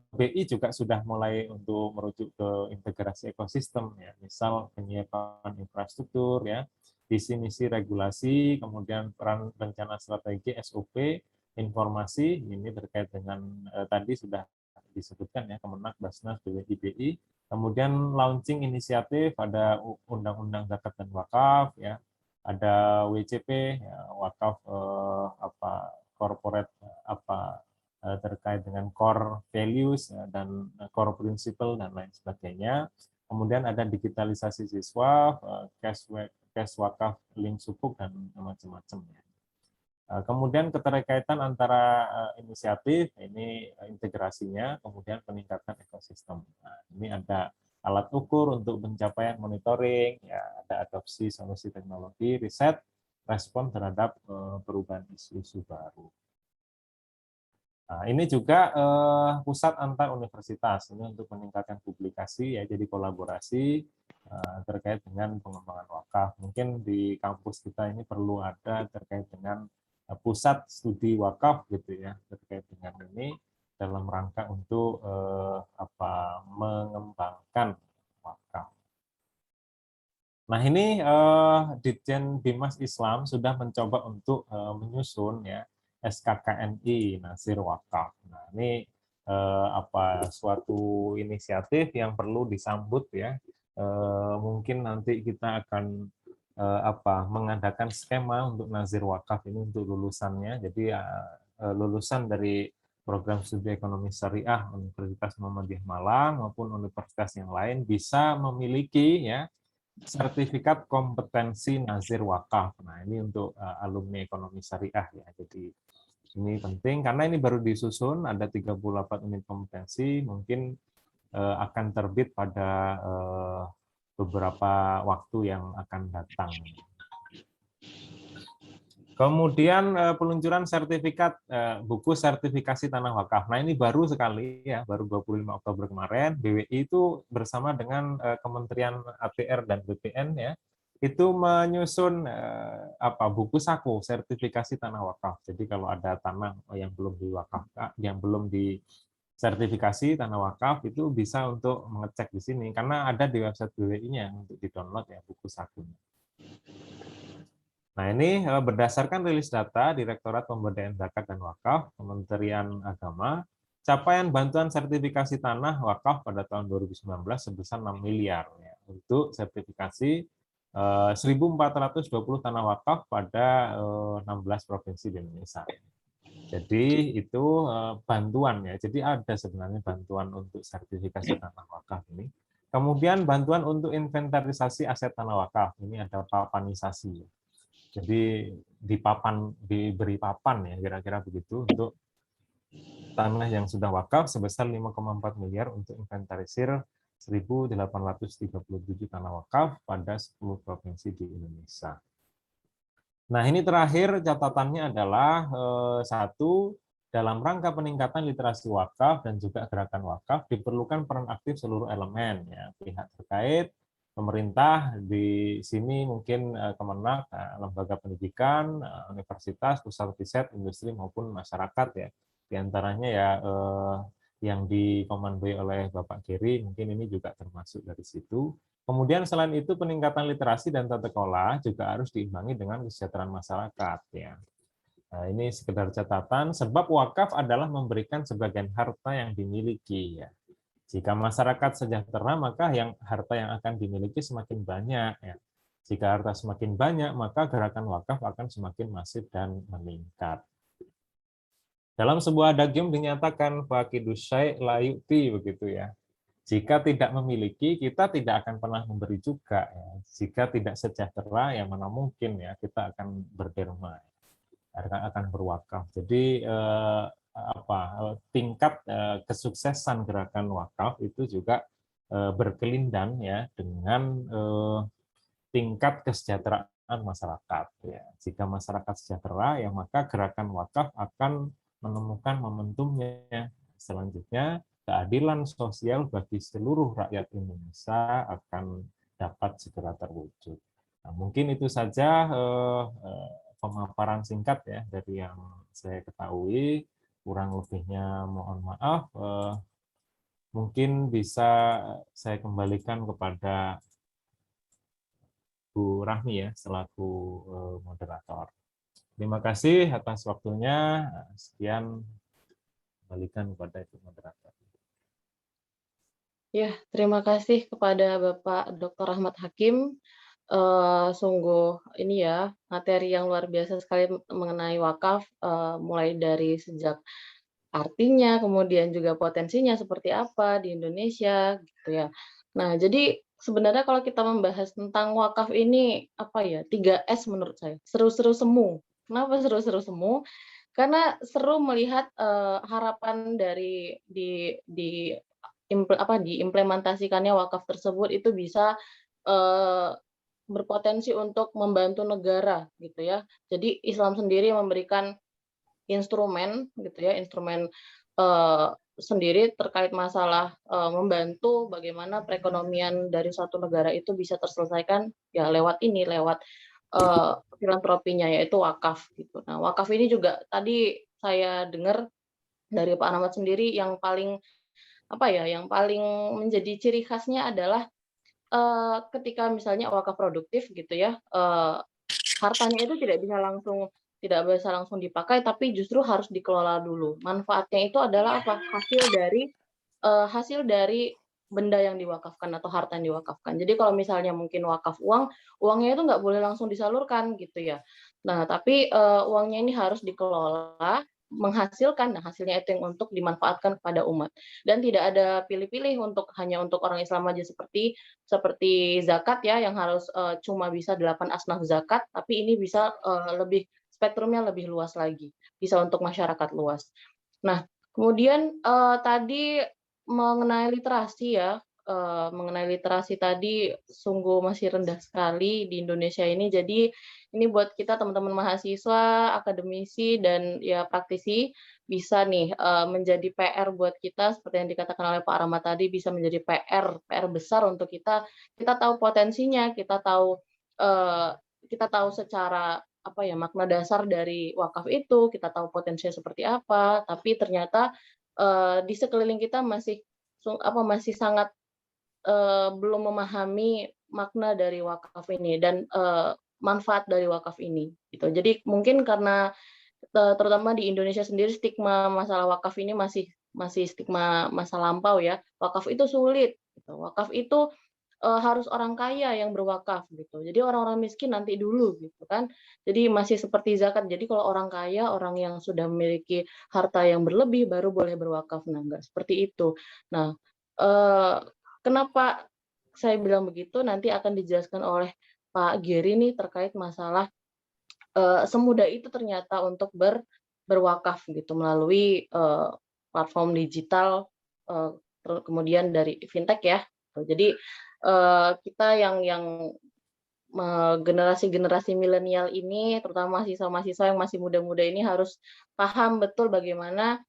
S4: BI juga sudah mulai untuk merujuk ke integrasi ekosistem ya, misal penyiapan infrastruktur ya, visi misi regulasi, kemudian peran rencana strategi SOP, informasi ini terkait dengan tadi sudah disebutkan ya Kemenak, Basnas, BWI, BI, kemudian launching inisiatif ada Undang-Undang Zakat dan Wakaf ya, ada WCP ya, wakaf corporate terkait dengan core values dan core principle dan lain sebagainya. Kemudian ada digitalisasi siswa, cash wakaf link sukuk dan macam-macam. Kemudian keterkaitan antara inisiatif, ini integrasinya, kemudian peningkatan ekosistem. Nah, ini ada alat ukur untuk pencapaian monitoring, ya, ada adopsi solusi teknologi, riset, respon terhadap perubahan isu-isu baru. Nah, ini juga pusat antar universitas ini untuk meningkatkan publikasi ya, jadi kolaborasi terkait dengan pengembangan wakaf. Mungkin di kampus kita ini perlu ada terkait dengan pusat studi wakaf gitu ya, terkait dengan ini dalam rangka untuk mengembangkan wakaf. Nah, ini Ditjen Bimas Islam sudah mencoba untuk menyusun ya SKKNI Nazir Wakaf. Nah, ini suatu inisiatif yang perlu disambut ya. Mungkin nanti kita akan mengadakan skema untuk Nazir Wakaf ini untuk lulusannya. Jadi lulusan dari program studi ekonomi syariah Universitas Muhammadiyah Malang maupun universitas yang lain bisa memiliki ya sertifikat kompetensi nazir wakaf. Nah, ini untuk alumni ekonomi syariah ya. Jadi ini penting karena ini baru disusun, ada 38 unit kompetensi, mungkin akan terbit pada beberapa waktu yang akan datang. Kemudian peluncuran sertifikat buku sertifikasi tanah wakaf. Nah, ini baru sekali ya, baru 25 Oktober kemarin BWI itu bersama dengan Kementerian ATR dan BPN ya, itu menyusun buku saku sertifikasi tanah wakaf. Jadi kalau ada tanah yang belum diwakafkan, yang belum disertifikasi tanah wakaf itu bisa untuk mengecek di sini karena ada di website BWI-nya untuk di-download ya buku sakunya. Nah, ini berdasarkan rilis data Direktorat Pemberdayaan Zakat dan Wakaf, Kementerian Agama, capaian bantuan sertifikasi tanah wakaf pada tahun 2019 sebesar 6 miliar ya, untuk sertifikasi 1.420 tanah wakaf pada 16 provinsi di Indonesia. Jadi itu bantuan ya. Jadi ada sebenarnya bantuan untuk sertifikasi tanah wakaf ini. Kemudian bantuan untuk inventarisasi aset tanah wakaf. Ini ada papanisasi. Jadi diberi papan ya kira-kira begitu untuk tanah yang sudah wakaf sebesar 5,4 miliar untuk inventarisir 1.837 tanah wakaf pada 10 provinsi di Indonesia. Nah, ini terakhir catatannya adalah satu, dalam rangka peningkatan literasi wakaf dan juga gerakan wakaf diperlukan peran aktif seluruh elemen ya, pihak terkait, pemerintah di sini mungkin Kemenak, lembaga pendidikan, universitas, pusat riset, industri maupun masyarakat ya. Di antaranya ya yang dikomandoi oleh Bapak Geri, mungkin ini juga termasuk dari situ. Kemudian selain itu peningkatan literasi dan tata kelola juga harus diimbangi dengan kesejahteraan masyarakat ya. Nah, ini sekedar catatan, sebab wakaf adalah memberikan sebagian harta yang dimiliki ya. Jika masyarakat sejahtera, maka harta yang akan dimiliki semakin banyak. Ya. Jika harta semakin banyak, maka gerakan wakaf akan semakin masif dan meningkat. Dalam sebuah adagium dinyatakan faqidus syai' la yu'ti begitu ya. Jika tidak memiliki, kita tidak akan pernah memberi juga. Ya. Jika tidak sejahtera, yang mana mungkin ya kita akan berderma, akan berwakaf. Jadi tingkat kesuksesan gerakan wakaf itu juga berkelindan ya dengan tingkat kesejahteraan masyarakat. Ya. Jika masyarakat sejahtera, ya maka gerakan wakaf akan menemukan momentumnya. Selanjutnya, keadilan sosial bagi seluruh rakyat Indonesia akan dapat segera terwujud. Nah, mungkin itu saja pemaparan singkat ya dari yang saya ketahui. Kurang lebihnya mohon maaf. Mungkin bisa saya kembalikan kepada Bu Rahmi ya selaku moderator. Terima kasih atas waktunya. Sekian, kembalikan kepada Ibu moderator.
S3: Ya, terima kasih kepada Bapak Dr. Rahmat Hakim. Sungguh ini ya materi yang luar biasa sekali mengenai wakaf, mulai dari sejak artinya, kemudian juga potensinya seperti apa di Indonesia, gitu ya. Nah, jadi sebenarnya kalau kita membahas tentang wakaf ini, apa ya, 3S menurut saya, seru-seru semu. Kenapa seru-seru semu? Karena seru melihat harapan dari diimplementasikannya wakaf tersebut itu bisa berpotensi untuk membantu negara, gitu ya. Jadi Islam sendiri memberikan instrumen gitu ya, instrumen sendiri terkait masalah membantu bagaimana perekonomian dari suatu negara itu bisa terselesaikan ya lewat filantropinya yaitu wakaf gitu. Nah, wakaf ini juga tadi saya dengar dari Pak Ahmad sendiri yang paling menjadi ciri khasnya adalah ketika misalnya wakaf produktif gitu ya, hartanya itu tidak bisa langsung dipakai, tapi justru harus dikelola dulu. Manfaatnya itu adalah apa? Hasil dari benda yang diwakafkan atau harta yang diwakafkan. Jadi kalau misalnya mungkin wakaf uangnya itu nggak boleh langsung disalurkan gitu ya. Nah, tapi uangnya ini harus dikelola menghasilkan, nah hasilnya itu yang untuk dimanfaatkan kepada umat. Dan tidak ada pilih-pilih hanya untuk orang Islam aja, seperti zakat ya, yang harus cuma bisa 8 asnaf zakat, tapi ini bisa lebih spektrumnya lebih luas lagi, bisa untuk masyarakat luas. Nah, kemudian tadi mengenai literasi ya, mengenai literasi tadi sungguh masih rendah sekali di Indonesia ini. Jadi ini buat kita teman-teman mahasiswa, akademisi, dan ya praktisi bisa nih menjadi PR buat kita seperti yang dikatakan oleh Pak Rahmat tadi, bisa menjadi PR besar untuk kita. Kita tahu potensinya, kita tahu secara apa ya makna dasar dari wakaf itu, kita tahu potensinya seperti apa, tapi ternyata di sekeliling kita masih sangat belum memahami makna dari wakaf ini dan manfaat dari wakaf ini gitu. Jadi mungkin karena terutama di Indonesia sendiri stigma masalah wakaf ini masih stigma masa lampau ya. Wakaf itu sulit gitu. Wakaf itu harus orang kaya yang berwakaf gitu. Jadi orang-orang miskin nanti dulu gitu kan. Jadi masih seperti zakat. Jadi kalau orang kaya, orang yang sudah memiliki harta yang berlebih baru boleh berwakaf. Nah, enggak seperti itu. Nah, kenapa saya bilang begitu nanti akan dijelaskan oleh Pak Geri nih terkait masalah semudah itu ternyata untuk berwakaf gitu melalui platform digital, kemudian dari fintech ya. Jadi kita yang generasi-generasi milenial ini, terutama mahasiswa-mahasiswa yang masih muda-muda ini harus paham betul bagaimana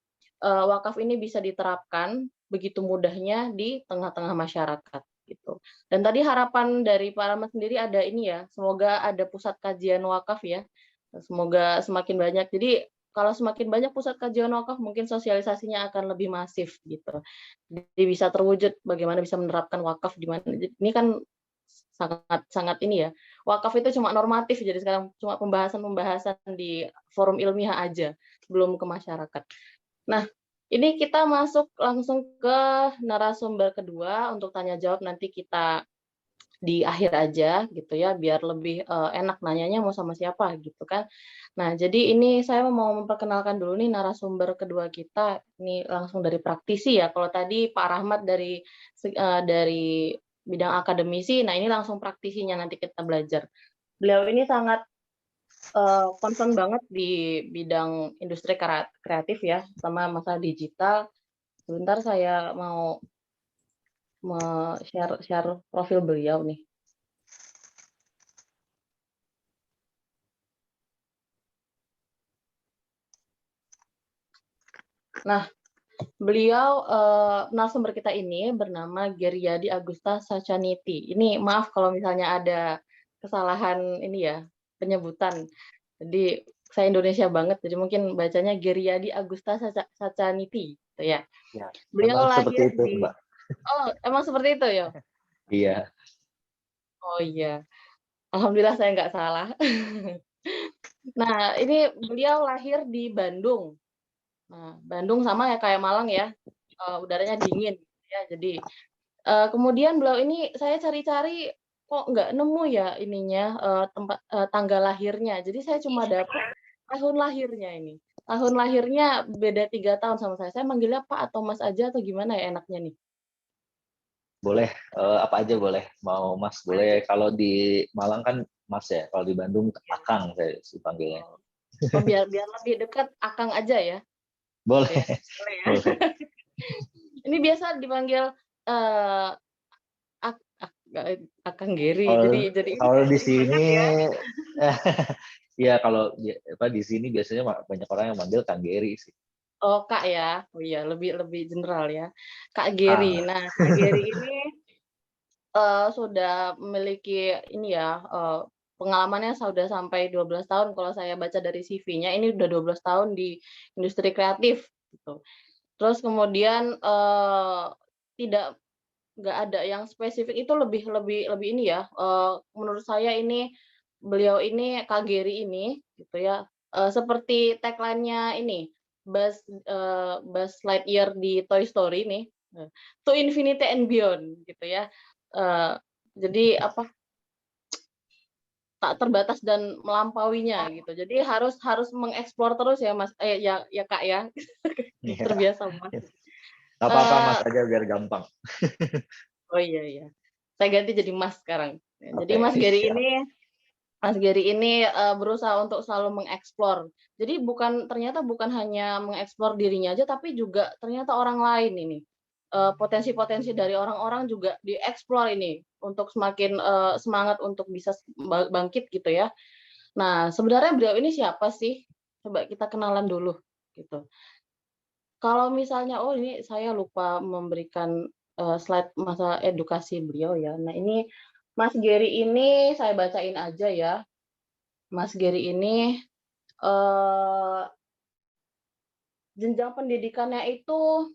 S3: wakaf ini bisa diterapkan begitu mudahnya di tengah-tengah masyarakat gitu. Dan tadi harapan dari Pak Rahmat sendiri ada ini ya, semoga ada pusat kajian wakaf ya, semoga semakin banyak. Jadi kalau semakin banyak pusat kajian wakaf, mungkin sosialisasinya akan lebih masif gitu. Jadi bisa terwujud bagaimana bisa menerapkan wakaf di mana. Ini kan sangat ini ya. Wakaf itu cuma normatif, jadi sekarang cuma pembahasan di forum ilmiah aja, belum ke masyarakat. Nah, ini kita masuk langsung ke narasumber kedua untuk tanya jawab, nanti kita di akhir aja gitu ya, biar lebih enak nanyanya mau sama siapa gitu kan. Nah, jadi ini saya mau memperkenalkan dulu nih narasumber kedua kita, ini langsung dari praktisi ya. Kalau tadi Pak Rahmat dari bidang akademisi, nah ini langsung praktisinya nanti kita belajar. Beliau ini sangat concern banget di bidang industri kreatif ya, sama masalah digital. Sebentar saya mau share profil beliau nih. Nah, beliau narasumber kita ini bernama Geryadi Agusta Sacaniti. Ini maaf kalau misalnya ada kesalahan ini ya, penyebutan. Jadi saya Indonesia banget, jadi mungkin bacanya Geryadi Agusta Sacaniti gitu ya.
S5: Ya,
S3: Beliau
S5: memang seperti
S3: lahir
S5: itu,
S3: di
S5: Mbak.
S3: Oh, emang seperti itu ya?
S5: Iya.
S3: Oh iya. Alhamdulillah saya nggak salah. Nah, ini beliau lahir di Bandung. Nah, Bandung sama ya kayak Malang ya, udaranya dingin ya. Jadi kemudian beliau ini saya cari-cari kok nggak nemu ya ininya tempat tanggal lahirnya. Jadi saya cuma dapat tahun lahirnya ini. Tahun lahirnya beda 3 tahun sama saya. Saya manggilnya Pak atau Mas aja atau gimana ya enaknya nih?
S5: Boleh, apa aja boleh. Mau Mas boleh. Kalau di Malang kan Mas ya. Kalau di Bandung Akang saya dipanggilnya.
S3: Oh, biar lebih dekat Akang aja ya.
S5: Boleh.
S3: Ya, boleh ya.
S5: Boleh.
S3: Ini biasa dipanggil Akang Geri. Jadi
S5: kalau di sini
S3: ya.
S5: ya kalau di sini biasanya banyak orang yang manggil Kang Geri sih.
S3: Oh, Kak ya. Oh iya, lebih general ya. Kak Geri. Nah, Kak Geri ini sudah memiliki ini ya, pengalamannya sudah sampai 12 tahun kalau saya baca dari CV-nya, ini udah 12 tahun di industri kreatif gitu. Terus kemudian tidak nggak ada yang spesifik, itu lebih ini ya, menurut saya ini beliau ini Kak Geri ini gitu ya, seperti tagline-nya ini Buzz Lightyear di Toy Story nih, To Infinity and Beyond gitu ya. Jadi apa tak terbatas dan melampauinya gitu. Jadi harus mengeksplor terus ya Mas, ya Kak ya.
S5: Iya.
S3: Terbiasa Mas.
S5: Nggak apa-apa Mas
S3: Eh,
S5: aja biar gampang.
S3: oh iya. Saya ganti jadi Mas sekarang. Jadi
S5: Oke, siap.
S3: Mas Gary ini berusaha untuk selalu mengeksplor. Jadi ternyata bukan hanya mengeksplor dirinya aja, tapi juga ternyata orang lain ini. Potensi-potensi dari orang-orang juga dieksplor ini untuk semakin semangat untuk bisa bangkit gitu ya. Nah, sebenarnya beliau ini siapa sih? Coba kita kenalan dulu gitu. Kalau misalnya, oh ini saya lupa memberikan slide masa edukasi beliau ya. Nah ini Mas Gary ini saya bacain aja ya. Mas Gary ini jenjang pendidikannya itu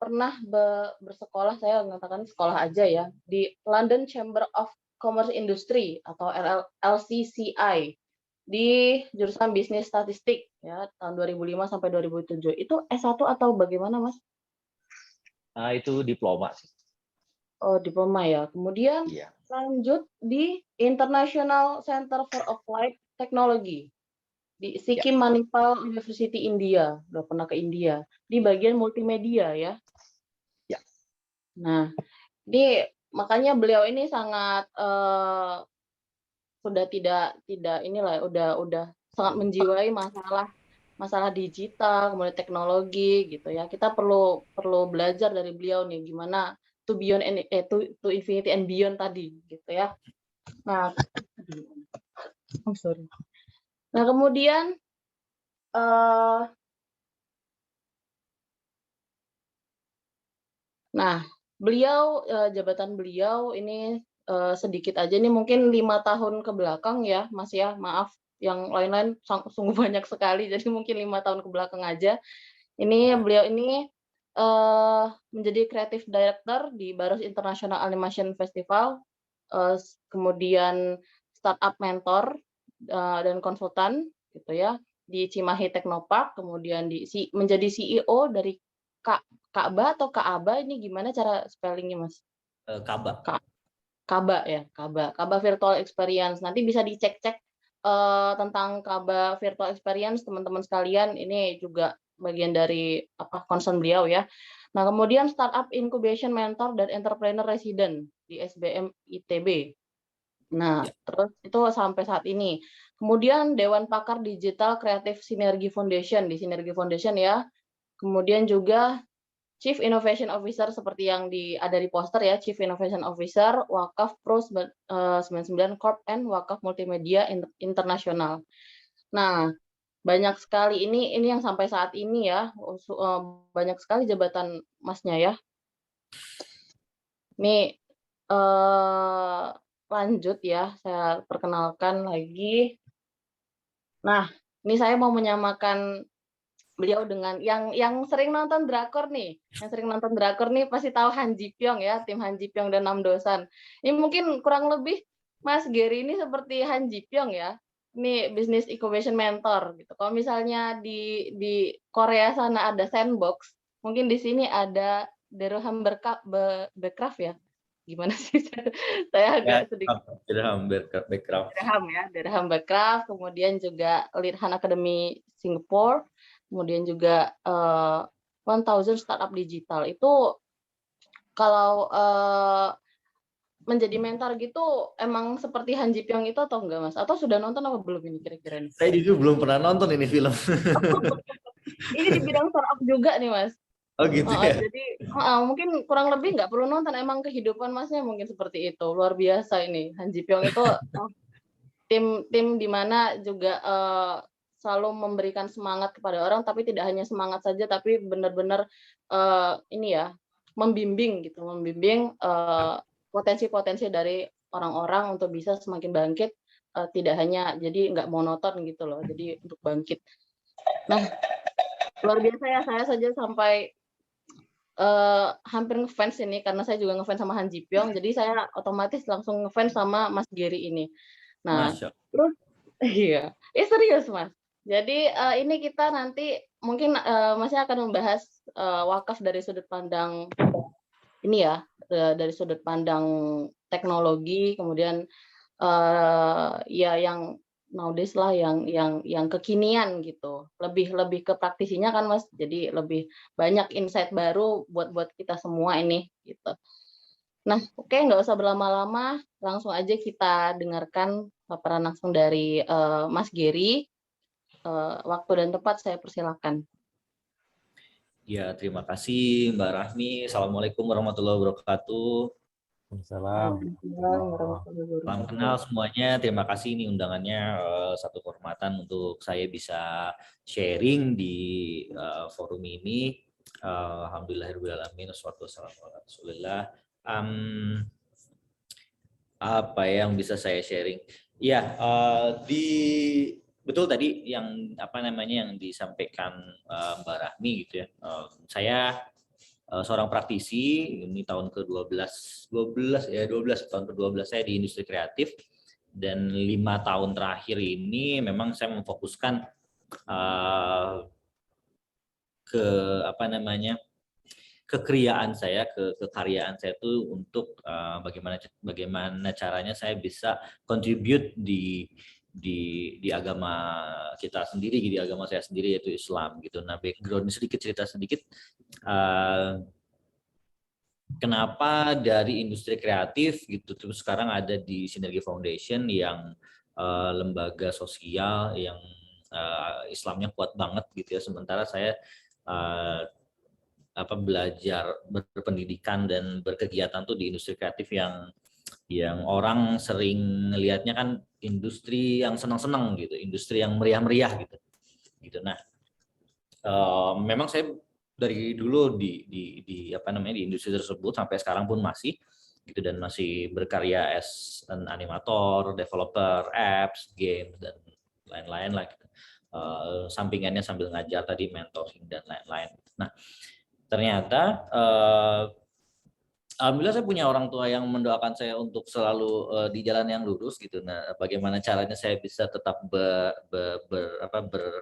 S3: pernah bersekolah, saya mengatakan sekolah aja ya, di London Chamber of Commerce Industry atau LCCI di jurusan bisnis statistik ya tahun 2005 sampai 2007. Itu S1 atau bagaimana, Mas?
S5: Nah, itu diploma sih.
S3: Oh, diploma ya. Kemudian
S5: Iya.
S3: lanjut di International Center for Applied Technology di
S5: Ya.
S3: Sikkim Manipal University India. Udah pernah ke India di bagian multimedia ya.
S5: Ya.
S3: Nah, ini makanya beliau ini sangat sudah tidak inilah udah sangat menjiwai masalah digital, kemudian teknologi gitu ya. Kita perlu belajar dari beliau nih gimana to beyond to infinity and beyond tadi gitu ya. Nah, sorry. Nah, kemudian jabatan beliau ini sedikit aja nih mungkin 5 tahun ke belakang ya, Mas ya. Maaf yang lain-lain sungguh banyak sekali jadi mungkin 5 tahun ke belakang aja. Ini beliau ini menjadi Creative Director di Baros International Animation Festival, kemudian startup mentor dan konsultan gitu ya di Cimahi Technopark, kemudian menjadi CEO dari Ka'ba atau Ka'aba ini gimana cara spellingnya Mas?
S5: Kaba.
S3: Kaba ya, Kaba Virtual Experience. Nanti bisa dicek-cek tentang Kaba Virtual Experience teman-teman sekalian. Ini juga bagian dari concern beliau ya. Nah, kemudian Startup Incubation Mentor dan Entrepreneur Resident di SBM ITB. Nah, terus itu sampai saat ini. Kemudian Dewan Pakar Digital Creative Synergy Foundation di Synergy Foundation ya. Kemudian juga Chief Innovation Officer seperti yang ada di poster ya, Chief Innovation Officer Wakaf Pro 99 Corp and Wakaf Multimedia Internasional. Nah, banyak sekali ini yang sampai saat ini ya, banyak sekali jabatan Masnya ya. Ini lanjut ya, saya perkenalkan lagi. Nah, ini saya mau menyamakan beliau dengan yang sering nonton drakor nih. Yang sering nonton drakor nih pasti tahu Han Ji Pyong ya, tim Han Ji Pyong dan Nam Dosan. Ini mungkin kurang lebih Mas Gary ini seperti Han Ji Pyong ya. Ini business incubation mentor gitu. Kalau misalnya di Korea sana ada Sandbox, mungkin di sini ada Derham Backcraft ya. Gimana sih? Saya agak sedikit Derham Backcraft, kemudian juga Lidhan Academy Singapore, kemudian juga 1000 Startup Digital. Itu kalau menjadi mentor gitu emang seperti Han Ji Pyong itu atau enggak Mas? Atau sudah nonton apa belum ini kira-kira nih?
S5: Saya jujur belum pernah nonton ini film.
S3: Ini di bidang startup juga nih Mas.
S5: Oh gitu ya.
S3: Jadi mungkin kurang lebih nggak perlu nonton, emang kehidupan Masnya mungkin seperti itu. Luar biasa ini. Han Ji Pyong itu tim di mana juga selalu memberikan semangat kepada orang, tapi tidak hanya semangat saja, tapi benar-benar ini ya membimbing potensi-potensi dari orang-orang untuk bisa semakin bangkit, tidak hanya jadi nggak monoton gitu loh, jadi untuk bangkit. Nah, luar biasa ya, saya saja sampai hampir ngefans ini karena saya juga ngefans sama Han Ji Pyong, jadi saya otomatis langsung ngefans sama Mas Gary ini. Nah, terus iya, serius Mas. Jadi ini kita nanti mungkin Masnya akan membahas wakaf dari sudut pandang ini ya, dari sudut pandang teknologi, kemudian ya yang nowadays lah, yang kekinian gitu. Lebih ke praktisinya kan Mas, jadi lebih banyak insight baru buat kita semua ini gitu. Nah, oke, nggak usah berlama-lama, langsung aja kita dengarkan paparan langsung dari Mas Gary. Waktu dan tempat saya persilakan.
S5: Ya, terima kasih Mbak Rahmi. Assalamualaikum warahmatullahi wabarakatuh.
S4: Waalaikumsalam.
S3: Waalaikumsalam warahmatullahi
S5: Salam
S3: wabarakatuh.
S5: kenal semuanya. Terima kasih ini undangannya, satu kehormatan untuk saya bisa sharing di forum ini. Alhamdulillahirrahmanirrahim. Wassalatu wassalamu ala Rasulillah. Apa yang bisa saya sharing? Ya, betul tadi yang yang disampaikan Mbak Rahmi gitu ya. Saya seorang praktisi, ini tahun ke-12 tahun ke-12 saya di industri kreatif, dan 5 tahun terakhir ini memang saya memfokuskan ke kekriaan saya, kekaryaan saya itu untuk bagaimana caranya saya bisa contribute di agama kita sendiri, di agama saya sendiri yaitu Islam gitu. Nah, background cerita sedikit kenapa dari industri kreatif gitu terus sekarang ada di Sinergi Foundation yang lembaga sosial yang Islamnya kuat banget gitu ya. Sementara saya belajar berpendidikan dan berkegiatan tuh di industri kreatif yang orang sering ngelihatnya kan industri yang senang-senang gitu, industri yang meriah-meriah gitu. Nah, memang saya dari dulu di industri tersebut sampai sekarang pun masih gitu, dan masih berkarya as an animator, developer apps, games dan lain-lain lah gitu. Sampingannya sambil ngajar tadi, mentoring dan lain-lain. Nah, ternyata alhamdulillah saya punya orang tua yang mendoakan saya untuk selalu di jalan yang lurus gitu. Nah, bagaimana caranya saya bisa tetap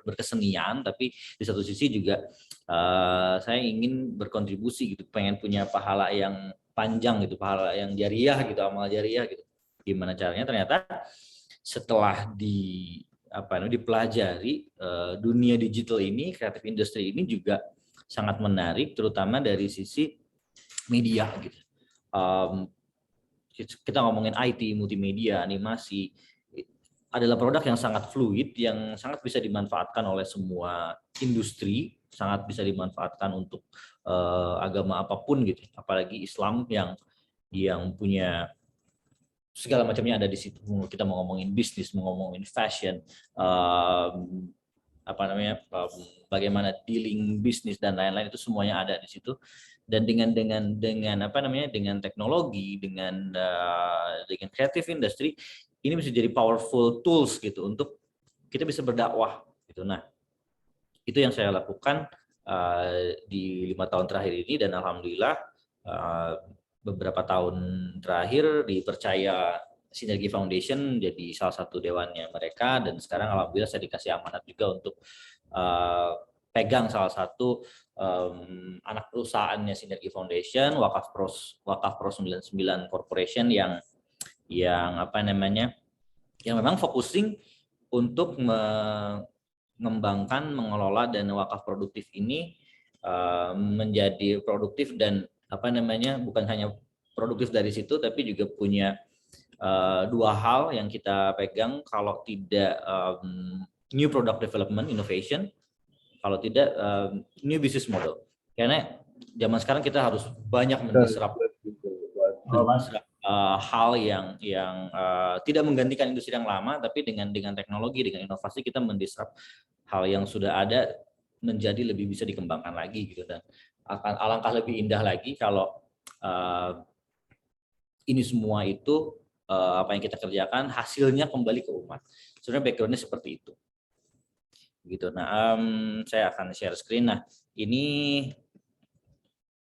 S5: berkesenian, tapi di satu sisi juga saya ingin berkontribusi gitu, pengen punya pahala yang panjang gitu, pahala yang jariah gitu, amal jariah gitu. Gimana caranya? Ternyata setelah dipelajari, dunia digital ini, kreatif industri ini juga sangat menarik, terutama dari sisi media gitu. Kita ngomongin IT, multimedia, animasi, adalah produk yang sangat fluid, yang sangat bisa dimanfaatkan oleh semua industri, sangat bisa dimanfaatkan untuk agama apapun gitu. Apalagi Islam yang punya segala macamnya ada di situ. Kita mau ngomongin bisnis, mau ngomongin fashion, bagaimana dealing bisnis dan lain-lain, itu semuanya ada di situ. Dan dengan teknologi, dengan creative industry, ini bisa jadi powerful tools gitu untuk kita bisa berdakwah gitu. Nah, itu yang saya lakukan di 5 tahun terakhir ini, dan alhamdulillah beberapa tahun terakhir dipercaya Sinergi Foundation jadi salah satu dewannya mereka, dan sekarang alhamdulillah saya dikasih amanat juga untuk pegang salah satu anak perusahaannya Sinergi Foundation, Wakaf Pro 99 Corporation, yang memang focusing untuk mengembangkan, mengelola dana wakaf produktif ini menjadi produktif, dan bukan hanya produktif dari situ, tapi juga punya 2 hal yang kita pegang. Kalau tidak new product development, innovation, kalau tidak new business model. Karena zaman sekarang kita harus banyak mendisrupt hal yang tidak menggantikan industri yang lama, tapi dengan teknologi, dengan inovasi kita mendisrupt hal yang sudah ada menjadi lebih bisa dikembangkan lagi gitu. Dan akan alangkah lebih indah lagi kalau ini semua itu apa yang kita kerjakan hasilnya kembali ke umat. Sebenarnya backgroundnya seperti itu gitu. Nah, saya akan share screen. Nah, ini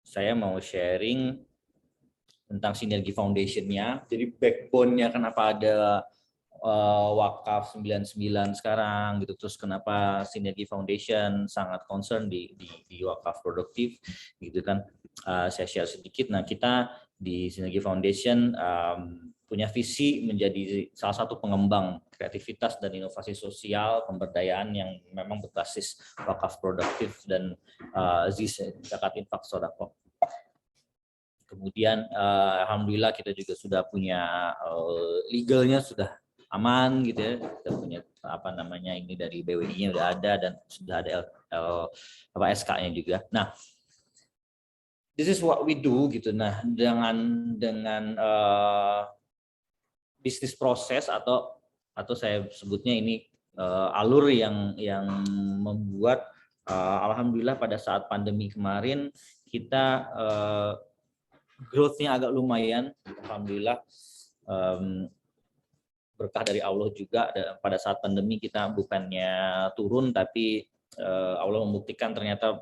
S5: saya mau sharing tentang Sinergi Foundation-nya. Jadi backbone-nya kenapa ada Wakaf 99 sekarang gitu, terus kenapa Sinergi Foundation sangat concern di wakaf produktif gitu kan. Saya share sedikit. Nah, kita di Sinergi Foundation punya visi menjadi salah satu pengembang kreativitas dan inovasi sosial pemberdayaan yang memang berbasis wakaf produktif dan zakat infak sedekah. Kemudian alhamdulillah kita juga sudah punya legalnya sudah aman gitu ya. Kita punya apa namanya ini dari BWI-nya udah ada dan sudah ada SK-nya juga. Nah, this is what we do gitu. Nah, dengan bisnis proses atau saya sebutnya ini alur yang membuat alhamdulillah pada saat pandemi kemarin kita growth-nya agak lumayan, alhamdulillah. Berkah dari Allah juga pada saat pandemi kita bukannya turun tapi Allah membuktikan ternyata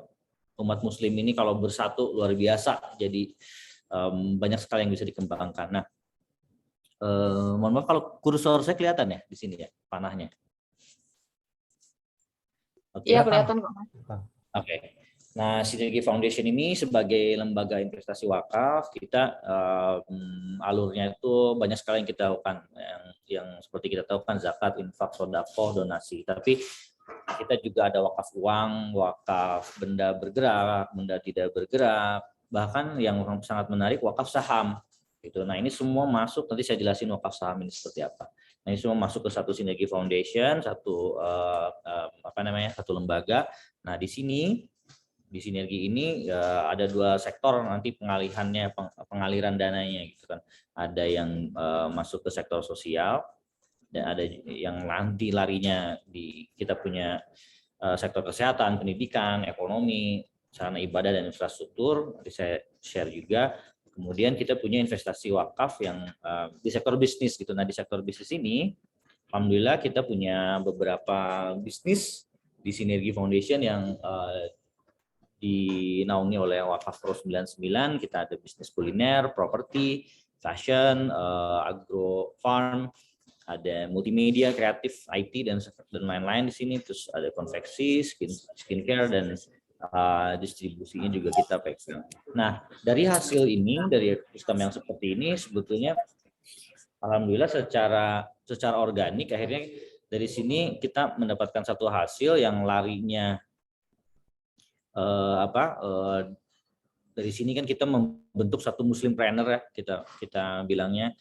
S5: umat muslim ini kalau bersatu luar biasa, jadi banyak sekali yang bisa dikembangkan. Nah, mohon maaf kalau kursor saya kelihatan ya di sini ya panahnya.
S3: Okay. Iya kelihatan kok.
S5: Oke. Nah, Sinergi Foundation ini sebagai lembaga investasi wakaf, kita alurnya itu banyak sekali yang kita lakukan, yang seperti kita tahu kan zakat, infak, sedekah, donasi. Tapi kita juga ada wakaf uang, wakaf benda bergerak, benda tidak bergerak, bahkan yang sangat menarik wakaf saham. Gitu. Nah, ini semua masuk, nanti saya jelasin wakaf saham ini seperti apa. Nah, ini semua masuk ke satu Sinergi Foundation, satu satu lembaga. Nah, di Sinergi ini ada dua sektor nanti pengaliran dananya gitu kan. Ada yang masuk ke sektor sosial dan ada yang nanti larinya kita punya sektor kesehatan, pendidikan, ekonomi, sarana ibadah dan infrastruktur. Nanti saya share juga. Kemudian kita punya investasi wakaf yang di sektor bisnis gitu. Nah, di sektor bisnis ini alhamdulillah kita punya beberapa bisnis di Sinergi Foundation yang dinaungi oleh Wakaf Pro 99, kita ada bisnis kuliner, properti, fashion, agro farm, ada multimedia, kreatif, IT dan lain-lain di sini. Terus ada konveksi, skincare dan distribusinya juga kita pegang. Nah, dari hasil ini, dari sistem yang seperti ini sebetulnya alhamdulillah secara organik akhirnya dari sini kita mendapatkan satu hasil yang larinya dari sini kan kita membentuk satu Muslimpreneur ya, kita bilangnya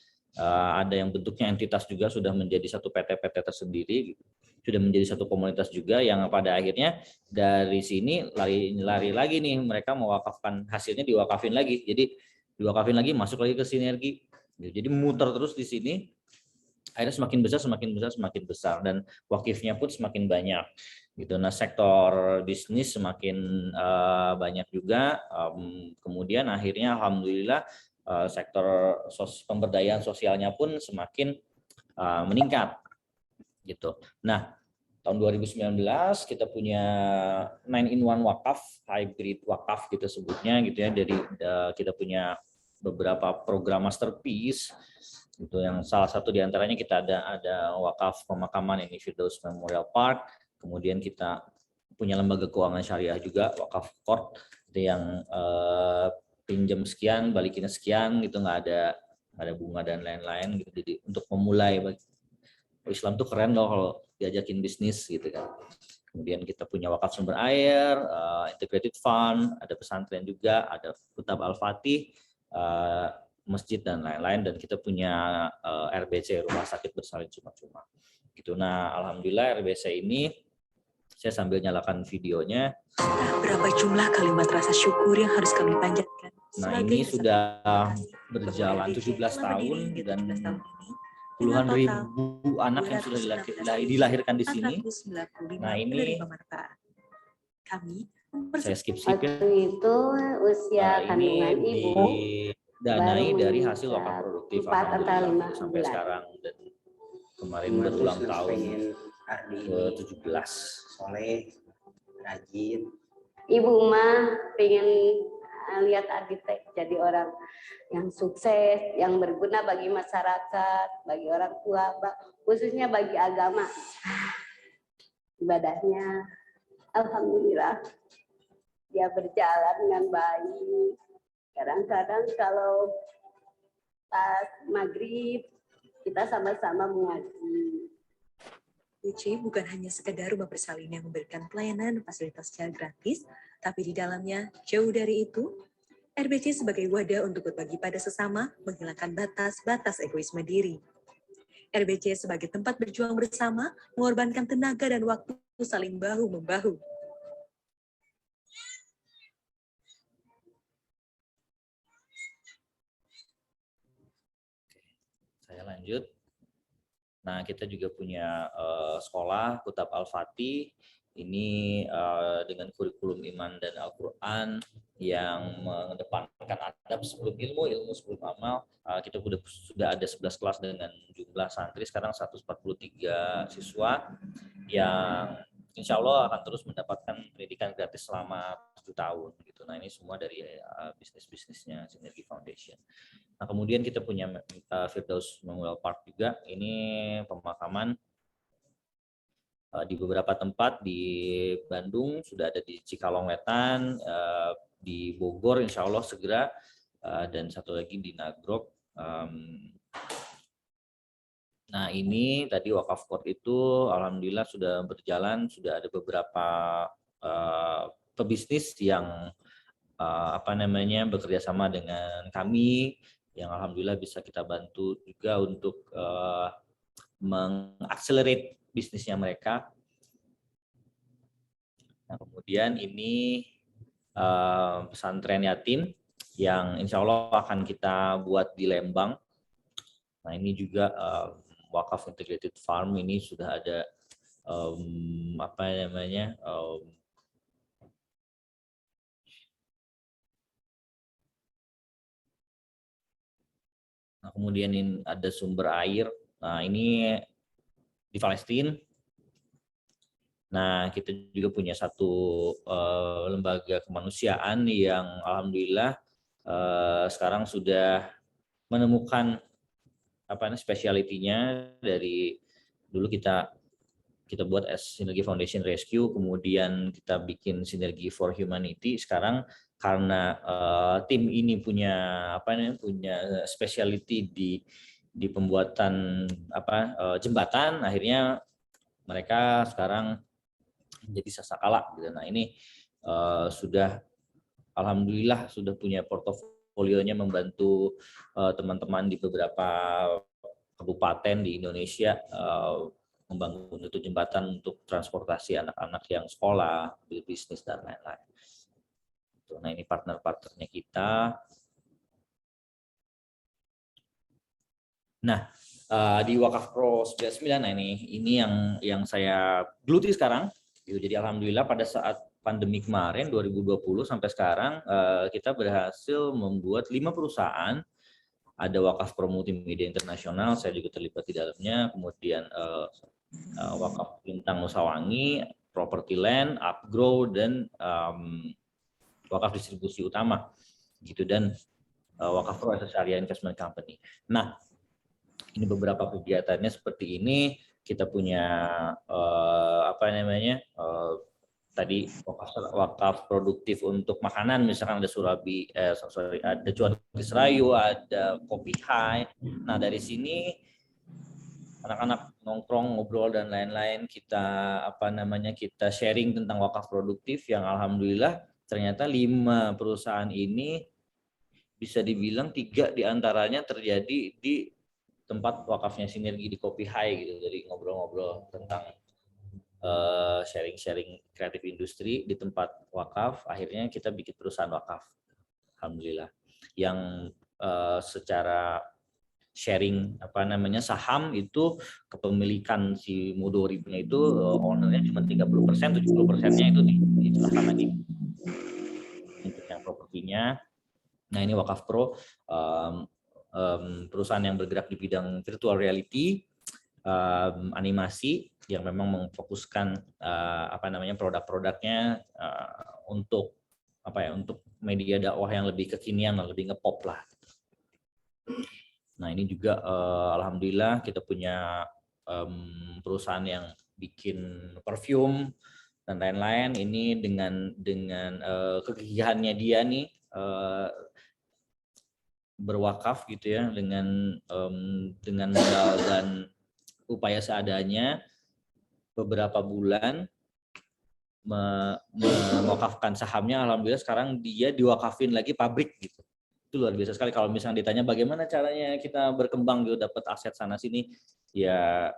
S5: ada yang bentuknya entitas juga sudah menjadi satu PT-PT tersendiri gitu. Sudah menjadi satu komunitas juga yang pada akhirnya dari sini lari lagi nih, mereka mewakafkan hasilnya, diwakafin lagi, jadi diwakafin lagi, masuk lagi ke Sinergi, jadi muter terus di sini. Akhirnya semakin besar dan wakifnya pun semakin banyak gitu. Nah, sektor bisnis semakin banyak juga. Kemudian akhirnya alhamdulillah sektor pemberdayaan sosialnya pun semakin meningkat gitu. Nah, tahun 2019 kita punya 9-in-1 wakaf, hybrid wakaf kita sebutnya gitu ya. Jadi kita punya beberapa program masterpiece itu yang salah satu diantaranya kita ada wakaf pemakaman ini Firdaus Memorial Park, kemudian kita punya lembaga keuangan syariah juga wakaf court itu yang pinjam sekian balikin sekian gitu, nggak ada bunga dan lain-lain gitu. Jadi untuk memulai Islam tuh keren loh kalau diajakin bisnis gitu kan. Kemudian kita punya wakaf sumber air, integrated fund, ada pesantren juga, ada Kutab Al-Fatih, masjid dan lain-lain, dan kita punya RBC rumah sakit bersalin cuma-cuma gitu. Nah, alhamdulillah RBC ini saya sambil nyalakan videonya.
S6: Berapa jumlah kalimat rasa syukur yang harus kami panjatkan?
S5: Nah, ini sudah berjalan 17 tahun dan puluhan ribu anak yang sudah dilahirkan di sini. Nah, ini saya skip ya.
S7: Itu usia kandungan ibu
S5: danai dari hasil wakaf produktif sampai sekarang, dan kemarin berulang tahun ke-17.
S8: Soleh, rajin.
S7: Ibu mah pengen lihat Ardi teh jadi orang yang sukses, yang berguna bagi masyarakat, bagi orang tua, khususnya bagi agama. Ibadahnya alhamdulillah dia berjalan dengan baik. Kadang-kadang kalau pas maghrib kita sama-sama mengaji.
S6: UC bukan hanya sekedar rumah bersalin yang memberikan pelayanan fasilitas secara gratis, tapi di dalamnya, jauh dari itu, RBC sebagai wadah untuk berbagi pada sesama, menghilangkan batas-batas egoisme diri. RBC sebagai tempat berjuang bersama, mengorbankan tenaga dan waktu saling bahu-membahu.
S5: Saya lanjut. Nah, kita juga punya sekolah Kutab Al-Fatih. Ini dengan kurikulum iman dan Al-Quran yang mengedepankan adab sebelum ilmu, ilmu sebelum amal. Kita sudah ada 11 kelas dengan jumlah santri sekarang 143 siswa yang insya Allah akan terus mendapatkan pendidikan gratis selama 7 tahun. Gitu. Nah, ini semua dari bisnis-bisnisnya Sinergi Foundation. Nah, kemudian kita punya Firdaus Memorial Park juga. Ini pemakaman di beberapa tempat di Bandung, sudah ada di Cikalong Wetan, di Bogor insya Allah segera, dan satu lagi di Nagrog. Nah, ini tadi wakaf court itu alhamdulillah sudah berjalan, sudah ada beberapa pebisnis yang bekerja sama dengan kami, yang alhamdulillah bisa kita bantu juga untuk mengakselerate bisnisnya mereka. Nah, kemudian ini pesantren yatim yang insya Allah akan kita buat di Lembang. Nah, ini juga wakaf integrated farm, ini sudah ada nah, kemudian ini ada sumber air. Nah, ini di Palestina. Nah, kita juga punya satu lembaga kemanusiaan yang alhamdulillah sekarang sudah menemukan spesialitinya. Dari dulu kita buat Sinergi Foundation Rescue, kemudian kita bikin Sinergi for Humanity. Sekarang karena tim ini punya punya specialty di pembuatan jembatan, akhirnya mereka sekarang menjadi sasakala gitu. Nah, ini sudah alhamdulillah sudah punya portofolionya membantu teman-teman di beberapa kabupaten di Indonesia membangun itu jembatan untuk transportasi anak-anak yang sekolah, bisnis dan lain-lain. Nah, ini partner-partnernya kita. Nah, di Wakaf Pro 99, nah ini yang saya geluti sekarang. Jadi alhamdulillah pada saat pandemi kemarin 2020 sampai sekarang kita berhasil membuat 5 perusahaan. Ada Wakaf Pro Multimedia Internasional, saya juga terlibat di dalamnya. Kemudian Wakaf Bintang Nusawangi, Property Land, Upgrow, dan Wakaf Distribusi Utama, gitu, dan Wakaf Pro as a Syariah Investment Company. Nah, ini beberapa kegiatannya seperti ini. Kita punya tadi wakaf produktif untuk makanan, misalkan ada ada cuan Serayu, ada kopi Hai. Nah, dari sini anak-anak nongkrong, ngobrol dan lain-lain, kita kita sharing tentang wakaf produktif yang alhamdulillah ternyata 5 perusahaan ini bisa dibilang 3 diantaranya terjadi di tempat wakafnya Sinergi di Kopi Hai gitu. Jadi ngobrol-ngobrol tentang sharing kreatif industri di tempat wakaf, akhirnya kita bikin perusahaan wakaf, alhamdulillah, yang secara sharing saham itu kepemilikan si Mudoribnya itu ownernya cuma 30%, 70%-nya itu diserahkan lagi untuk yang propertinya. Nah, ini Wakaf Pro, perusahaan yang bergerak di bidang virtual reality, animasi, yang memang memfokuskan produk-produknya untuk untuk media dakwah yang lebih kekinian, lebih ngepop lah. Nah, ini juga alhamdulillah kita punya perusahaan yang bikin perfume dan lain-lain. Ini dengan kegigihannya dia nih berwakaf gitu ya dengan modal dan upaya seadanya beberapa bulan mewakafkan sahamnya. Alhamdulillah sekarang dia diwakafin lagi pabrik gitu. Itu luar biasa sekali. Kalau misalnya ditanya bagaimana caranya kita berkembang gitu dapat aset sana sini, ya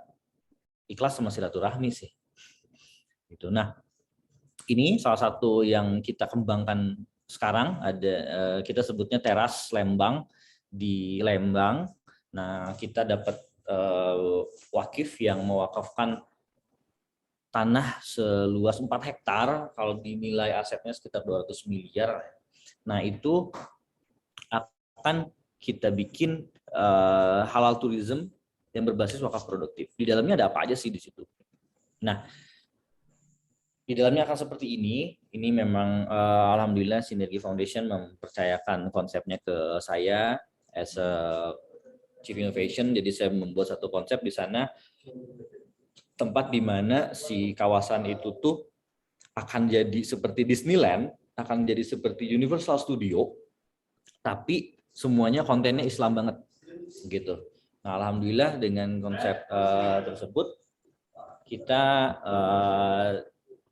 S5: ikhlas sama silaturahmi sih. Gitu. Nah, ini salah satu yang kita kembangkan sekarang, ada kita sebutnya teras Lembang di Lembang. Nah, kita dapat wakif yang mewakafkan tanah seluas 4 hektar, kalau dinilai asetnya sekitar 200 miliar. Nah, itu akan kita bikin halal tourism yang berbasis wakaf produktif. Di dalamnya ada apa aja sih di situ? Nah, di dalamnya akan seperti ini. Ini memang alhamdulillah Sinergi Foundation mempercayakan konsepnya ke saya as a Chief Innovation. Jadi saya membuat satu konsep di sana, tempat di mana si kawasan itu tuh akan jadi seperti Disneyland, akan jadi seperti Universal Studio, tapi semuanya kontennya Islam banget gitu. Nah, alhamdulillah dengan konsep tersebut kita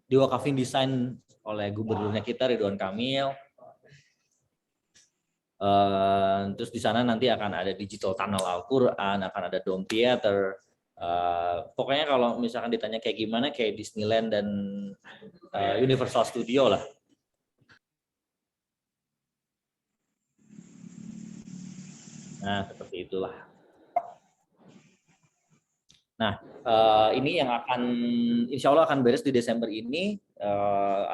S5: diwakafin desain oleh gubernurnya kita Ridwan Kamil. Terus di sana nanti akan ada digital tunnel Al-Quran, akan ada dome theater. Pokoknya kalau misalkan ditanya kayak gimana, kayak Disneyland dan Universal Studio lah. Nah, seperti itulah. Nah, ini yang akan insya Allah akan beres di Desember ini.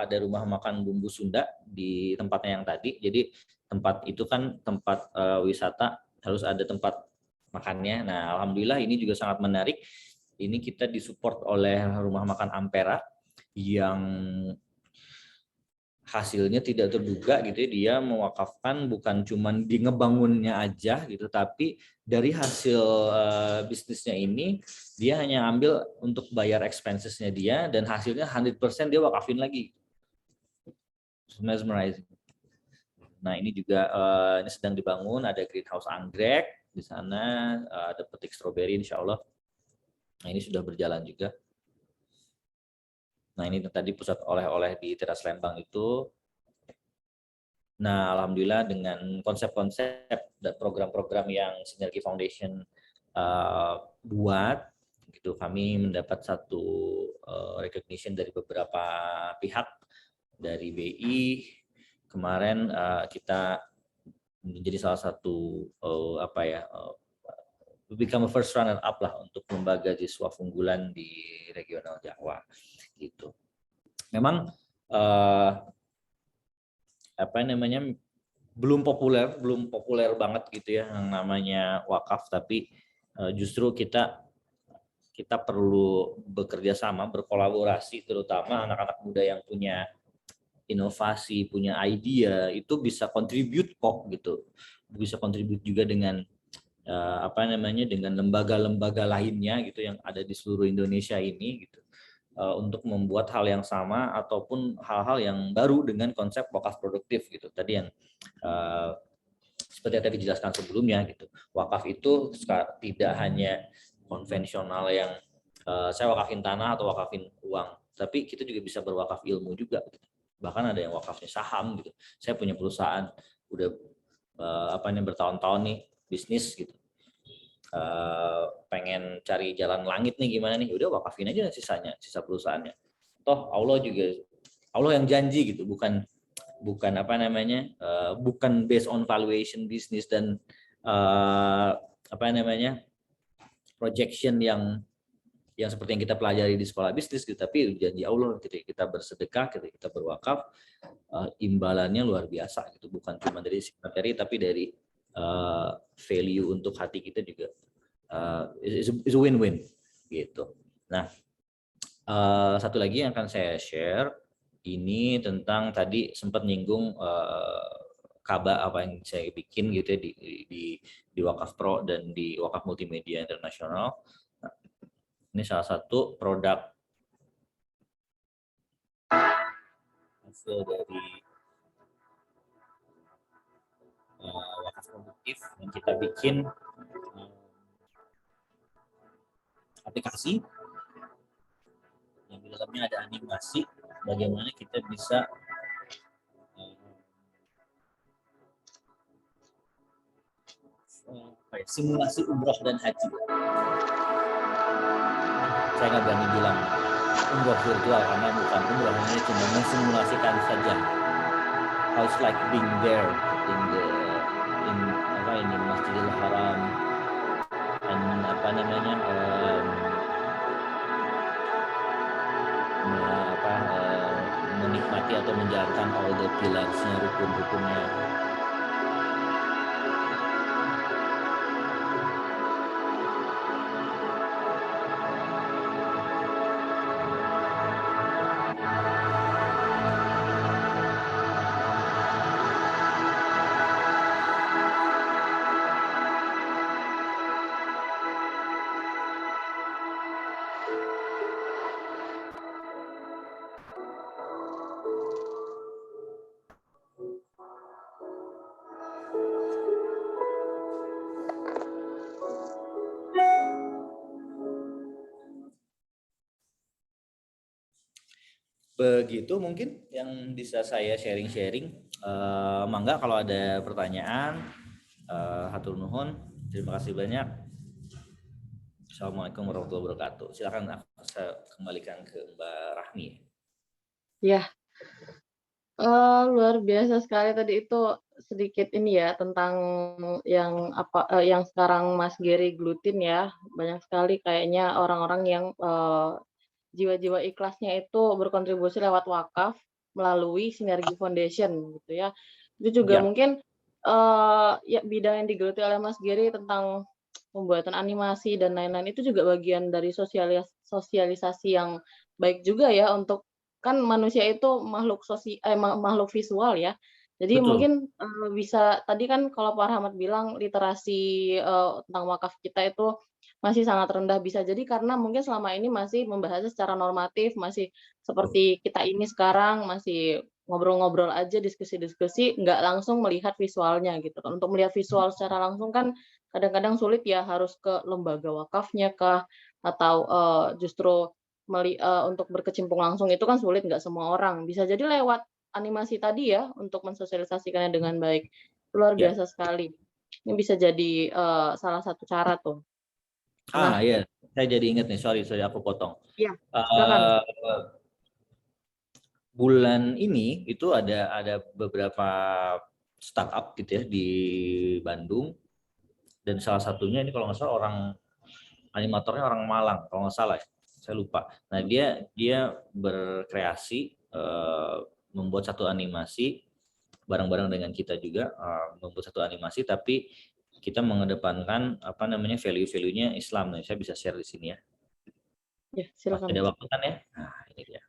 S5: Ada rumah makan bumbu Sunda di tempatnya yang tadi. Jadi tempat itu kan tempat wisata, harus ada tempat makannya. Nah, alhamdulillah ini juga sangat menarik. Ini kita disupport oleh rumah makan Ampera yang hasilnya tidak terduga gitu ya. Dia mewakafkan bukan cuma di ngebangunnya aja gitu, tapi dari hasil bisnisnya ini dia hanya ambil untuk bayar expensesnya dia, dan hasilnya 100% dia wakafin lagi. Mesmerizing. Nah, ini juga ini sedang dibangun, ada greenhouse anggrek di sana, ada petik stroberi insya Allah. Nah, ini sudah berjalan juga. Nah, ini tadi pusat oleh-oleh di Teras Lembang itu. Nah, alhamdulillah dengan konsep-konsep dan program-program yang Sinergi Foundation buat, gitu, kami mendapat satu recognition dari beberapa pihak. Dari BI kemarin kita menjadi salah satu become a first runner up lah untuk lembaga siswa unggulan di regional Jawa, gitu. Memang belum populer banget gitu ya yang namanya wakaf, tapi justru kita perlu bekerja sama, berkolaborasi, terutama anak-anak muda yang punya inovasi, punya idea, itu bisa contribute kok gitu. Bisa contribute juga dengan dengan lembaga-lembaga lainnya gitu yang ada di seluruh Indonesia ini gitu. Untuk membuat hal yang sama ataupun hal-hal yang baru dengan konsep wakaf produktif gitu. Tadi yang seperti yang tadi dijelaskan sebelumnya gitu. Wakaf itu tidak hanya konvensional yang saya wakafin tanah atau wakafin uang, tapi kita juga bisa berwakaf ilmu juga gitu. Bahkan ada yang wakafnya saham gitu. Saya punya perusahaan udah bertahun-tahun nih bisnis gitu. Pengen cari jalan langit nih gimana nih, udah wakafin aja sisanya, sisa perusahaannya. Toh Allah yang janji gitu, bukan bukan based on valuation bisnis dan projection yang seperti yang kita pelajari di sekolah bisnis gitu, tapi janji Allah ketika kita bersedekah, ketika kita berwakaf, imbalannya luar biasa gitu, bukan cuma dari materi tapi dari value untuk hati kita juga is a win-win gitu. Nah, satu lagi yang akan saya share ini tentang tadi sempat nyinggung kaba apa yang saya bikin gitu ya di Wakaf Pro dan di Wakaf Multimedia Internasional. Nah, ini salah satu produk hasil dari Wakaf Produk kreatif dan kita bikin aplikasi yang di dalamnya ada animasi, bagaimana kita bisa simulasi umroh dan haji. Saya nggak berani bilang umroh virtual karena bukan umroh, hanya cuma mensimulasikan saja. How it's like being there in Masjidil Haram dan menikmati atau menjalankan all the pillars-nya, rukun-rukunnya. Begitu mungkin yang bisa saya sharing-sharing. Mangga kalau ada pertanyaan. Hatur nuhun. Terima kasih banyak. Assalamualaikum warahmatullahi wabarakatuh. Silakan saya kembalikan ke Mbak Rahmi.
S3: Ya, luar biasa sekali tadi itu sedikit ini ya tentang yang sekarang Mas Gary gelutin ya. Banyak sekali kayaknya orang-orang yang jiwa-jiwa ikhlasnya itu berkontribusi lewat wakaf melalui Sinergi Foundation gitu ya. Itu juga mungkin ya bidang yang digeluti oleh Mas Gary tentang pembuatan animasi dan lain-lain itu juga bagian dari sosialisasi yang baik juga ya untuk kan manusia itu makhluk visual ya. Jadi
S5: Betul.
S3: mungkin bisa tadi kan kalau Pak Rahmat bilang literasi tentang wakaf kita itu masih sangat rendah, bisa jadi karena mungkin selama ini masih membahasnya secara normatif, masih seperti kita ini sekarang masih ngobrol-ngobrol aja, diskusi-diskusi, nggak langsung melihat visualnya gitu kan. Untuk melihat visual secara langsung kan kadang-kadang sulit ya, harus ke lembaga wakafnya kah, atau justru untuk berkecimpung langsung itu kan sulit, nggak semua orang. Bisa jadi lewat animasi tadi ya, untuk mensosialisasikannya dengan baik. Luar biasa sekali. Ini bisa jadi salah satu cara tuh.
S5: Ya, saya jadi ingat nih, sorry aku potong.
S3: Iya, silakan.
S5: Bulan ini itu ada beberapa startup gitu ya di Bandung, dan salah satunya ini kalau nggak salah animatornya orang Malang kalau nggak salah ya, saya lupa. Nah dia berkreasi membuat satu animasi bareng-bareng dengan kita juga, membuat satu animasi tapi kita mengedepankan value-value-nya Islam. Nah, saya bisa share di sini ya.
S3: Ya, silakan.
S5: Masih ada waktu kan ya? Nah, ini dia.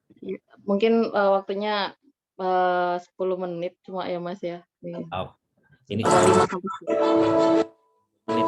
S3: Mungkin waktunya 10 menit cuma ya Mas ya.
S5: Ini
S3: 5
S5: menit.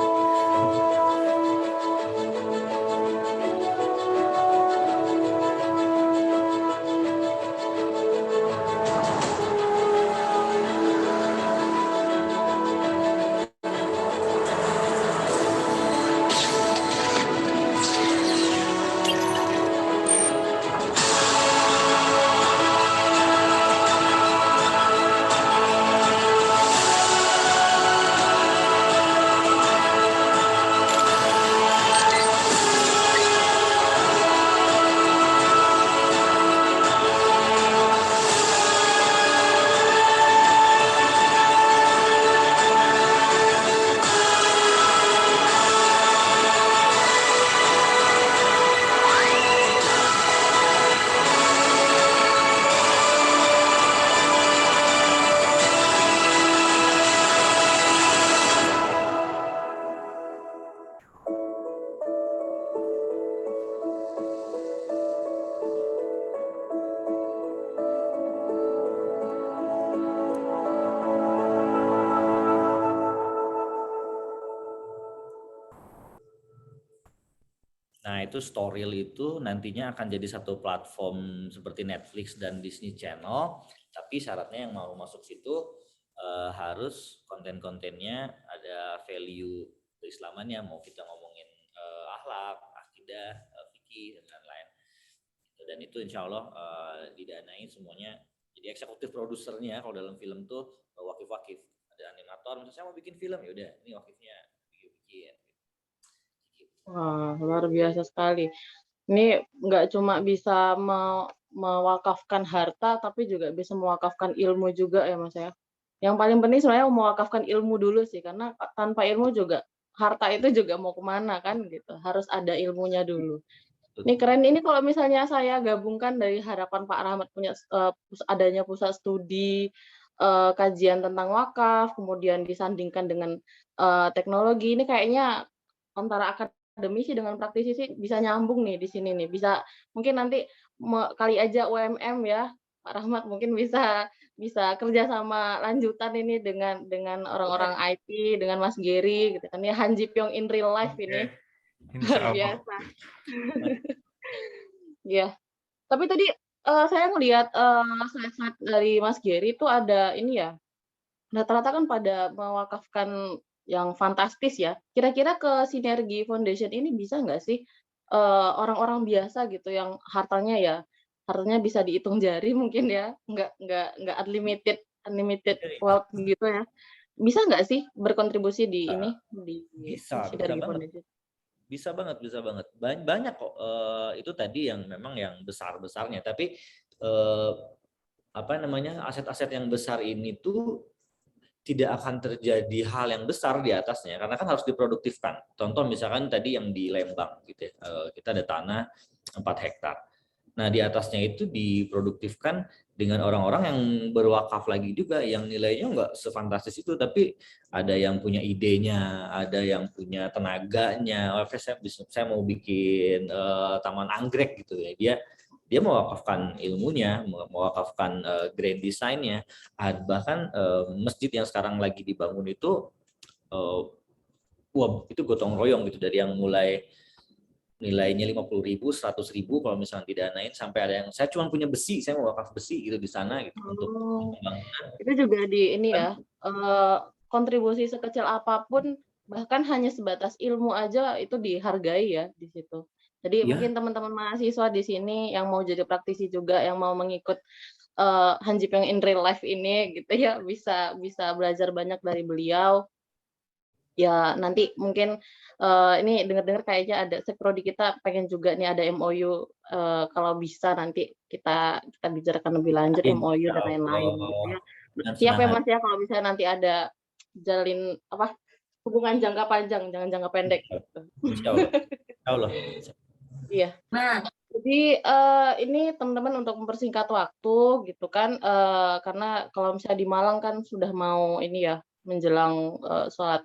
S5: Nah, itu Storyl itu nantinya akan jadi satu platform seperti Netflix dan Disney Channel, tapi syaratnya yang mau masuk situ harus konten-kontennya ada value keislamannya, mau kita ngomongin akhlak, akidah, fikih dan lain-lain. Dan itu insya Allah didanai semuanya. Jadi eksekutif produsernya kalau dalam film tuh wakif-wakif. Ada animator, misalnya saya mau bikin film, ya udah ini wakifnya bikin.
S3: Wah, luar biasa sekali. Ini nggak cuma bisa mewakafkan harta, tapi juga bisa mewakafkan ilmu juga ya Mas ya. Yang paling penting sebenarnya mewakafkan ilmu dulu sih, karena tanpa ilmu juga harta itu juga mau kemana kan gitu. Harus ada ilmunya dulu. Ini keren. Ini kalau misalnya saya gabungkan dari harapan Pak Rahmat punya adanya pusat studi kajian tentang wakaf, kemudian disandingkan dengan teknologi, ini kayaknya antara akademisi dengan praktisi sih bisa nyambung nih di sini nih. Bisa mungkin nanti kali aja UMM ya, Pak Rahmat mungkin bisa kerja sama lanjutan ini dengan orang-orang IT, dengan Mas Gary gitu kan ya, Han Ji Pyong in real life ini. Luar biasa. Ya, tapi tadi saya ngelihat slide-slide dari Mas Gary itu ada ini ya, rata-rata kan pada mewakafkan yang fantastis ya. Kira-kira ke Sinergi Foundation ini bisa nggak sih orang-orang biasa gitu yang hartanya bisa dihitung jari mungkin ya, nggak unlimited wealth gitu ya. Bisa nggak sih berkontribusi di ini di Sinergi Foundation?
S5: Bisa banget. Banyak kok. Itu tadi yang memang yang besar-besarnya. Tapi aset-aset yang besar ini tuh tidak akan terjadi hal yang besar di atasnya karena kan harus diproduktifkan. Contoh misalkan tadi yang di Lembang gitu ya, kita ada tanah 4 hektar. Nah di atasnya itu diproduktifkan dengan orang-orang yang berwakaf lagi juga yang nilainya nggak sefantastis itu, tapi ada yang punya idenya, ada yang punya tenaganya. Saya mau bikin taman anggrek gitu ya, dia mewakafkan ilmunya, mewakafkan grand design-nya, bahkan masjid yang sekarang lagi dibangun itu, itu gotong royong gitu, dari yang mulai nilainya 50.000, 100.000 kalau misalnya didanain, sampai ada yang saya cuma punya besi, saya mau wakaf besi gitu di sana gitu untuk pembangunan.
S3: Itu juga di ini ya, kontribusi sekecil apapun, bahkan hanya sebatas ilmu aja itu dihargai ya di situ. Jadi mungkin teman-teman mahasiswa di sini yang mau jadi praktisi juga, yang mau mengikut Han Ji Pyong in real life ini gitu ya, bisa belajar banyak dari beliau. Ya nanti mungkin ini dengar-dengar kayaknya ada Sekprodi kita pengen juga nih ada MOU, kalau bisa nanti kita bicarakan lebih lanjut MOU dan lain-lain gitu ya. Siap ya Mas ya kalau misalnya nanti ada jalin hubungan jangka panjang, jangan jangka pendek gitu.
S5: Insya Allah.
S3: Iya. Nah, jadi ini teman-teman untuk mempersingkat waktu gitu kan, karena kalau misalnya di Malang kan sudah mau ini ya menjelang sholat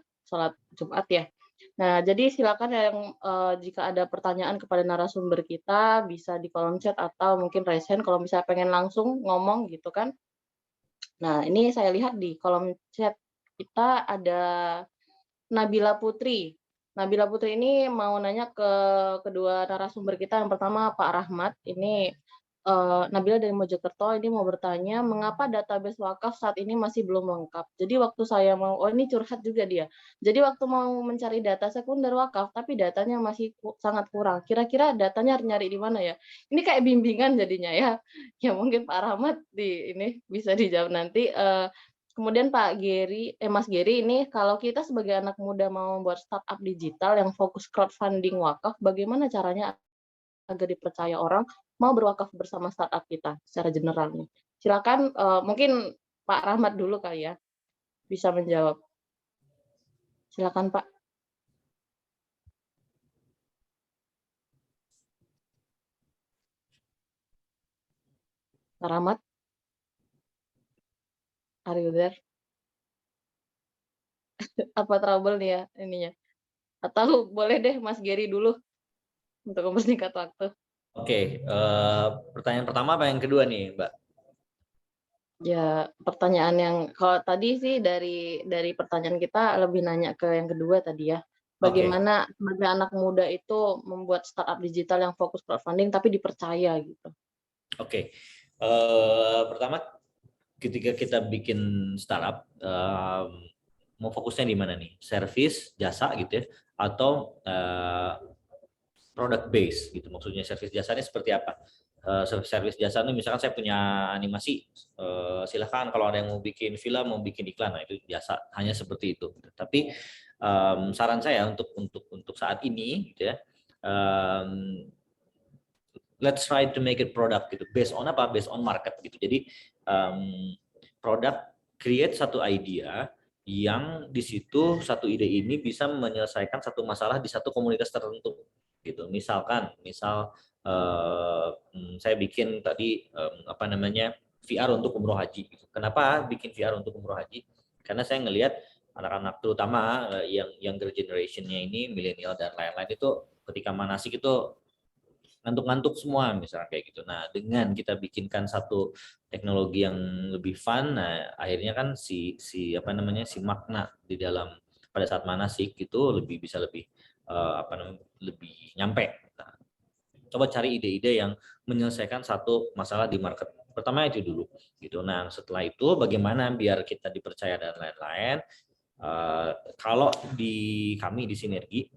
S3: Jumat ya. Nah, jadi silakan yang jika ada pertanyaan kepada narasumber kita bisa di kolom chat atau mungkin raise hand kalau misalnya pengen langsung ngomong gitu kan. Nah, ini saya lihat di kolom chat kita ada Nabila Putri. Nabila Putri ini mau nanya ke kedua narasumber kita. Yang pertama Pak Rahmat, ini Nabila dari Mojokerto ini mau bertanya, mengapa database wakaf saat ini masih belum lengkap? Jadi waktu saya ini curhat juga dia. Jadi waktu mau mencari data sekunder wakaf, tapi datanya masih sangat kurang. Kira-kira datanya nyari di mana ya? Ini kayak bimbingan jadinya ya. Ya mungkin Pak Rahmat ini bisa dijawab nanti. Kemudian Mas Gary ini, kalau kita sebagai anak muda mau membuat startup digital yang fokus crowdfunding wakaf, bagaimana caranya agar dipercaya orang mau berwakaf bersama startup kita secara general nih. Silakan mungkin Pak Rahmat dulu kali ya bisa menjawab. Silakan Pak. Pak Rahmat. Are you there? Apa trouble nih ya ininya? Atau boleh deh Mas Gary dulu untuk mempersingkat waktu.
S5: Oke, pertanyaan pertama apa yang kedua nih, Mbak?
S3: Ya, pertanyaan yang kalau tadi sih dari pertanyaan kita lebih nanya ke yang kedua tadi ya. Bagaimana sebagai anak muda itu membuat startup digital yang fokus crowdfunding tapi dipercaya gitu.
S5: Oke. Pertama ketika kita bikin startup, mau fokusnya di mana nih? Service, jasa gitu ya, atau product base gitu. Maksudnya service jasanya seperti apa? Service jasa ini misalkan saya punya animasi, silahkan kalau ada yang mau bikin film, mau bikin iklan, nah itu jasa, hanya seperti itu. Tapi saran saya untuk saat ini gitu ya, let's try to make it product gitu. Based on apa? Based on market gitu. Jadi product create satu idea yang di situ satu ide ini bisa menyelesaikan satu masalah di satu komunitas tertentu gitu. Misal saya bikin tadi apa namanya VR untuk umroh haji gitu. Kenapa bikin VR untuk umroh haji? Karena saya ngelihat anak-anak terutama yang younger generation-nya ini milenial dan lain-lain itu ketika manasik itu ngantuk-ngantuk semua misalnya kayak gitu. Nah, dengan kita bikinkan satu teknologi yang lebih fun, nah akhirnya kan si makna di dalam pada saat manasik itu bisa lebih lebih nyampe. Nah, coba cari ide-ide yang menyelesaikan satu masalah di market. Pertama itu dulu gitu. Nah, setelah itu bagaimana biar kita dipercaya dan lain-lain. Kalau kami di Sinergi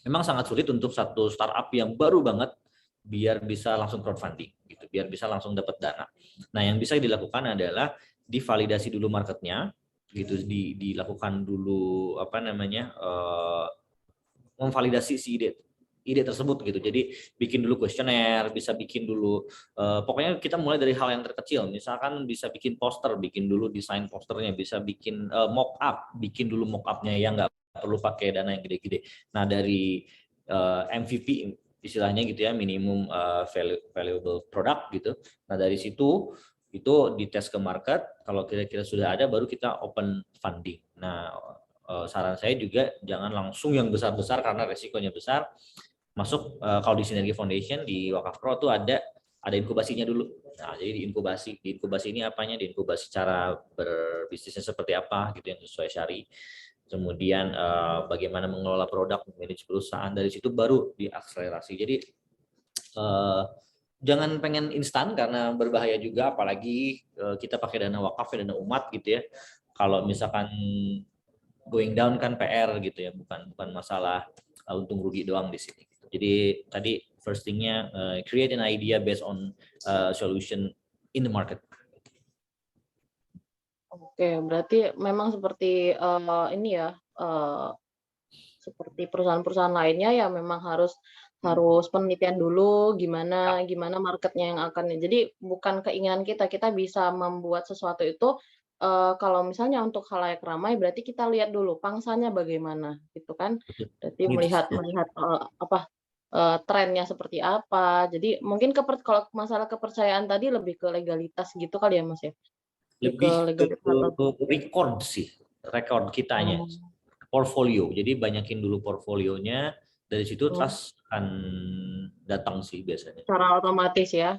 S5: memang sangat sulit untuk satu startup yang baru banget biar bisa langsung crowdfunding gitu, biar bisa langsung dapat dana. Nah, yang bisa dilakukan adalah divalidasi dulu marketnya gitu, dilakukan dulu memvalidasi si ide tersebut gitu. Jadi bikin dulu kuesioner, bisa bikin dulu pokoknya kita mulai dari hal yang terkecil. Misalkan bisa bikin poster, bikin dulu desain posternya, bisa bikin mock up, bikin dulu mock up-nya yang nggak perlu pakai dana yang gede-gede. Nah, dari MVP istilahnya gitu ya, minimum valuable product gitu. Nah, dari situ itu dites ke market, kalau kira-kira sudah ada baru kita open funding. Nah, saran saya juga jangan langsung yang besar-besar karena resikonya besar. Masuk kalau di Sinergi Foundation di Wakaf Pro tuh ada inkubasinya dulu. Nah, jadi di inkubasi ini apanya? Di inkubasi cara berbisnisnya seperti apa gitu yang sesuai syari. Kemudian bagaimana mengelola produk, manage perusahaan, dari situ baru diakselerasi. Jadi jangan pengen instan karena berbahaya juga, apalagi kita pakai dana wakaf, dana umat gitu ya. Kalau misalkan going down kan PR gitu ya, bukan masalah untung rugi doang di sini. Jadi tadi first thing-nya create an idea based on solution in the market.
S3: Oke, berarti memang seperti ini ya, seperti perusahaan-perusahaan lainnya ya memang harus penelitian dulu gimana marketnya yang akan. Jadi bukan keinginan kita bisa membuat sesuatu itu kalau misalnya untuk khalayak ramai berarti kita lihat dulu pangsanya bagaimana gitu kan. Berarti melihat trennya seperti apa. Jadi mungkin kalau masalah kepercayaan tadi lebih ke legalitas gitu kali ya Mas ya.
S5: Lebih ke record sih, record kitanya, portfolio. Jadi banyakin dulu portfolionya, dari situ trust akan datang sih biasanya.
S3: Secara otomatis ya.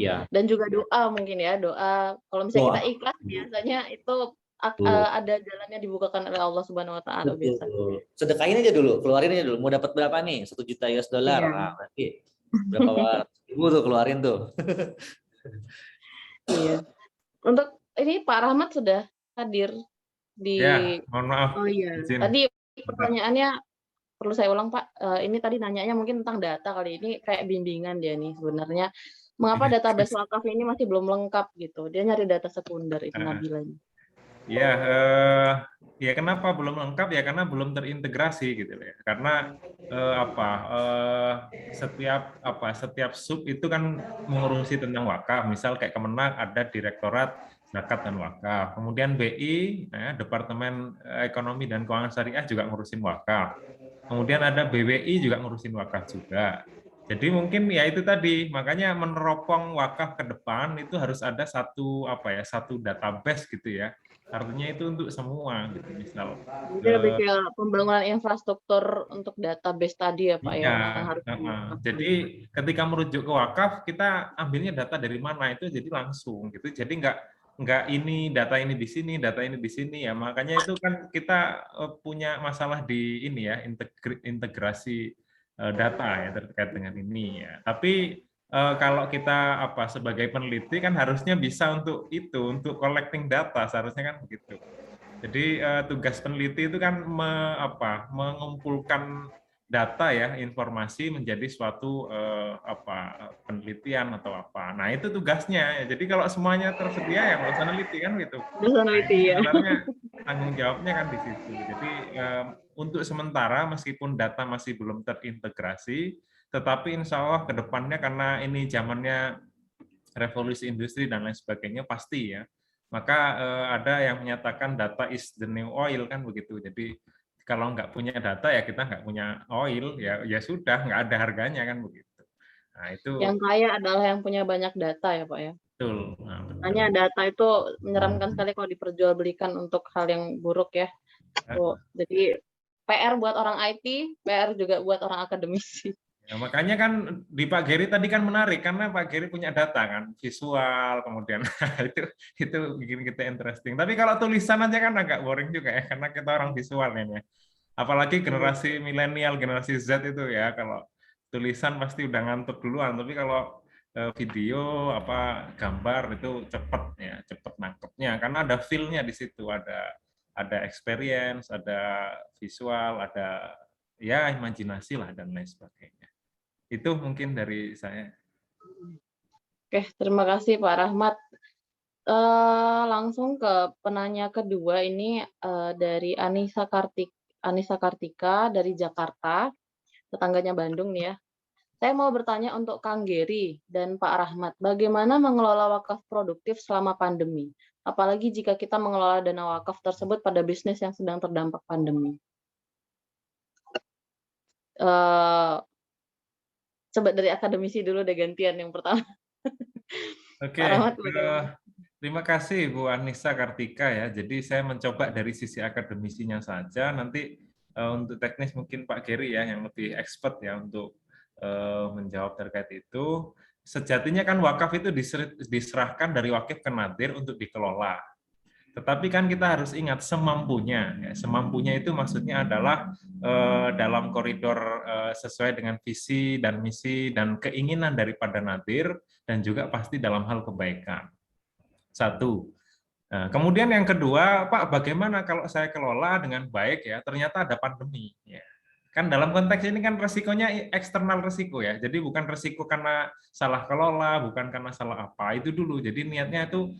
S5: Ya.
S3: Dan juga doa mungkin ya, doa. Kalau misalnya kita ikhlas biasanya itu ada jalannya dibukakan oleh Allah Subhanahu Wa Taala biasa.
S5: Sedekahin aja dulu, keluarin aja dulu. Mau dapat berapa nih? 1 juta US dollar.
S3: Iya.
S5: Nah, berarti berapa ribu tuh keluarin tuh.
S3: Iya. Untuk ini Pak Rahmat sudah hadir di.
S9: Ya, mohon maaf.
S3: Oh iya. Tadi pertanyaannya perlu saya ulang Pak. Ini tadi nanyanya mungkin tentang data kali ini kayak bimbingan dia nih sebenarnya. Mengapa database wakaf ini masih belum lengkap gitu? Dia nyari data sekunder itu Nabilanya.
S9: Ya kenapa belum lengkap ya karena belum terintegrasi gitu ya. Karena setiap sub itu kan mengurusi tentang wakaf. Misal kayak Kemenag ada Direktorat Zakat dan Wakaf. Kemudian BI, Departemen Ekonomi dan Keuangan Syariah juga ngurusin wakaf. Kemudian ada BWI juga ngurusin wakaf juga. Jadi mungkin ya itu tadi, makanya meneropong wakaf ke depan itu harus ada satu database gitu ya. Artinya itu untuk semua gitu misal.
S3: Jadi lebih ke pembangunan infrastruktur untuk database tadi ya Pak ya.
S9: Jadi ketika merujuk ke wakaf kita ambilnya data dari mana itu jadi langsung gitu. Jadi nggak ini data ini di sini, data ini di sini ya. Makanya itu kan kita punya masalah di ini ya integrasi data ya terkait dengan ini ya. Tapi kalau kita sebagai peneliti kan harusnya bisa untuk collecting data seharusnya kan begitu. Jadi tugas peneliti itu kan mengumpulkan data ya, informasi menjadi suatu penelitian atau apa. Nah, itu tugasnya. Jadi kalau semuanya tersedia ya nggak usah neliti kan gitu.
S3: Bisa
S9: Nah, itu
S3: neliti ya.
S9: sebenarnya tanggung jawabnya kan di situ. Jadi untuk sementara meskipun data masih belum terintegrasi, tetapi insya Allah ke depannya karena ini zamannya revolusi industri dan lain sebagainya pasti ya. Maka ada yang menyatakan data is the new oil kan begitu. Jadi kalau nggak punya data ya kita nggak punya oil ya sudah nggak ada harganya kan begitu. Nah itu
S3: Yang kaya adalah yang punya banyak data ya Pak ya.
S9: betul. Nah, betul.
S3: Hanya data itu menyeramkan sekali kalau diperjualbelikan untuk hal yang buruk ya. Jadi PR buat orang IT, PR juga buat orang akademisi.
S9: Ya, makanya kan di Pak Geri tadi kan menarik karena Pak Geri punya data kan, visual kemudian itu bikin kita interesting. Tapi kalau tulisan aja kan agak boring juga ya karena kita orang visual ini ya. Apalagi generasi milenial, generasi Z itu ya kalau tulisan pasti udah ngantuk duluan, tapi kalau video gambar itu cepet ya, cepet nangkepnya karena ada feel-nya di situ, ada experience, ada visual, ada ya imajinasi lah dan lain sebagainya. Itu mungkin dari saya.
S3: Oke, terima kasih Pak Rahmat. Langsung ke penanya kedua ini dari Anissa Kartika dari Jakarta, tetangganya Bandung nih ya. Saya mau bertanya untuk Kang Geri dan Pak Rahmat, bagaimana mengelola wakaf produktif selama pandemi? Apalagi jika kita mengelola dana wakaf tersebut pada bisnis yang sedang terdampak pandemi. Coba dari akademisi dulu deh gantian yang pertama.
S9: Oke, terima kasih Bu Anissa Kartika ya. Jadi saya mencoba dari sisi akademisinya saja. Nanti untuk teknis mungkin Pak Geri ya yang lebih expert ya untuk menjawab terkait itu. Sejatinya kan wakaf itu diserahkan dari wakif ke nadir untuk dikelola. Tetapi kan kita harus ingat semampunya. Ya. Semampunya itu maksudnya adalah dalam koridor sesuai dengan visi dan misi dan keinginan daripada nadir dan juga pasti dalam hal kebaikan. Satu. Nah, kemudian yang kedua, Pak, bagaimana kalau saya kelola dengan baik ya, ternyata ada pandemi. Ya. Kan dalam konteks ini kan resikonya eksternal resiko ya, jadi bukan resiko karena salah kelola, bukan karena salah apa, itu dulu. Jadi niatnya itu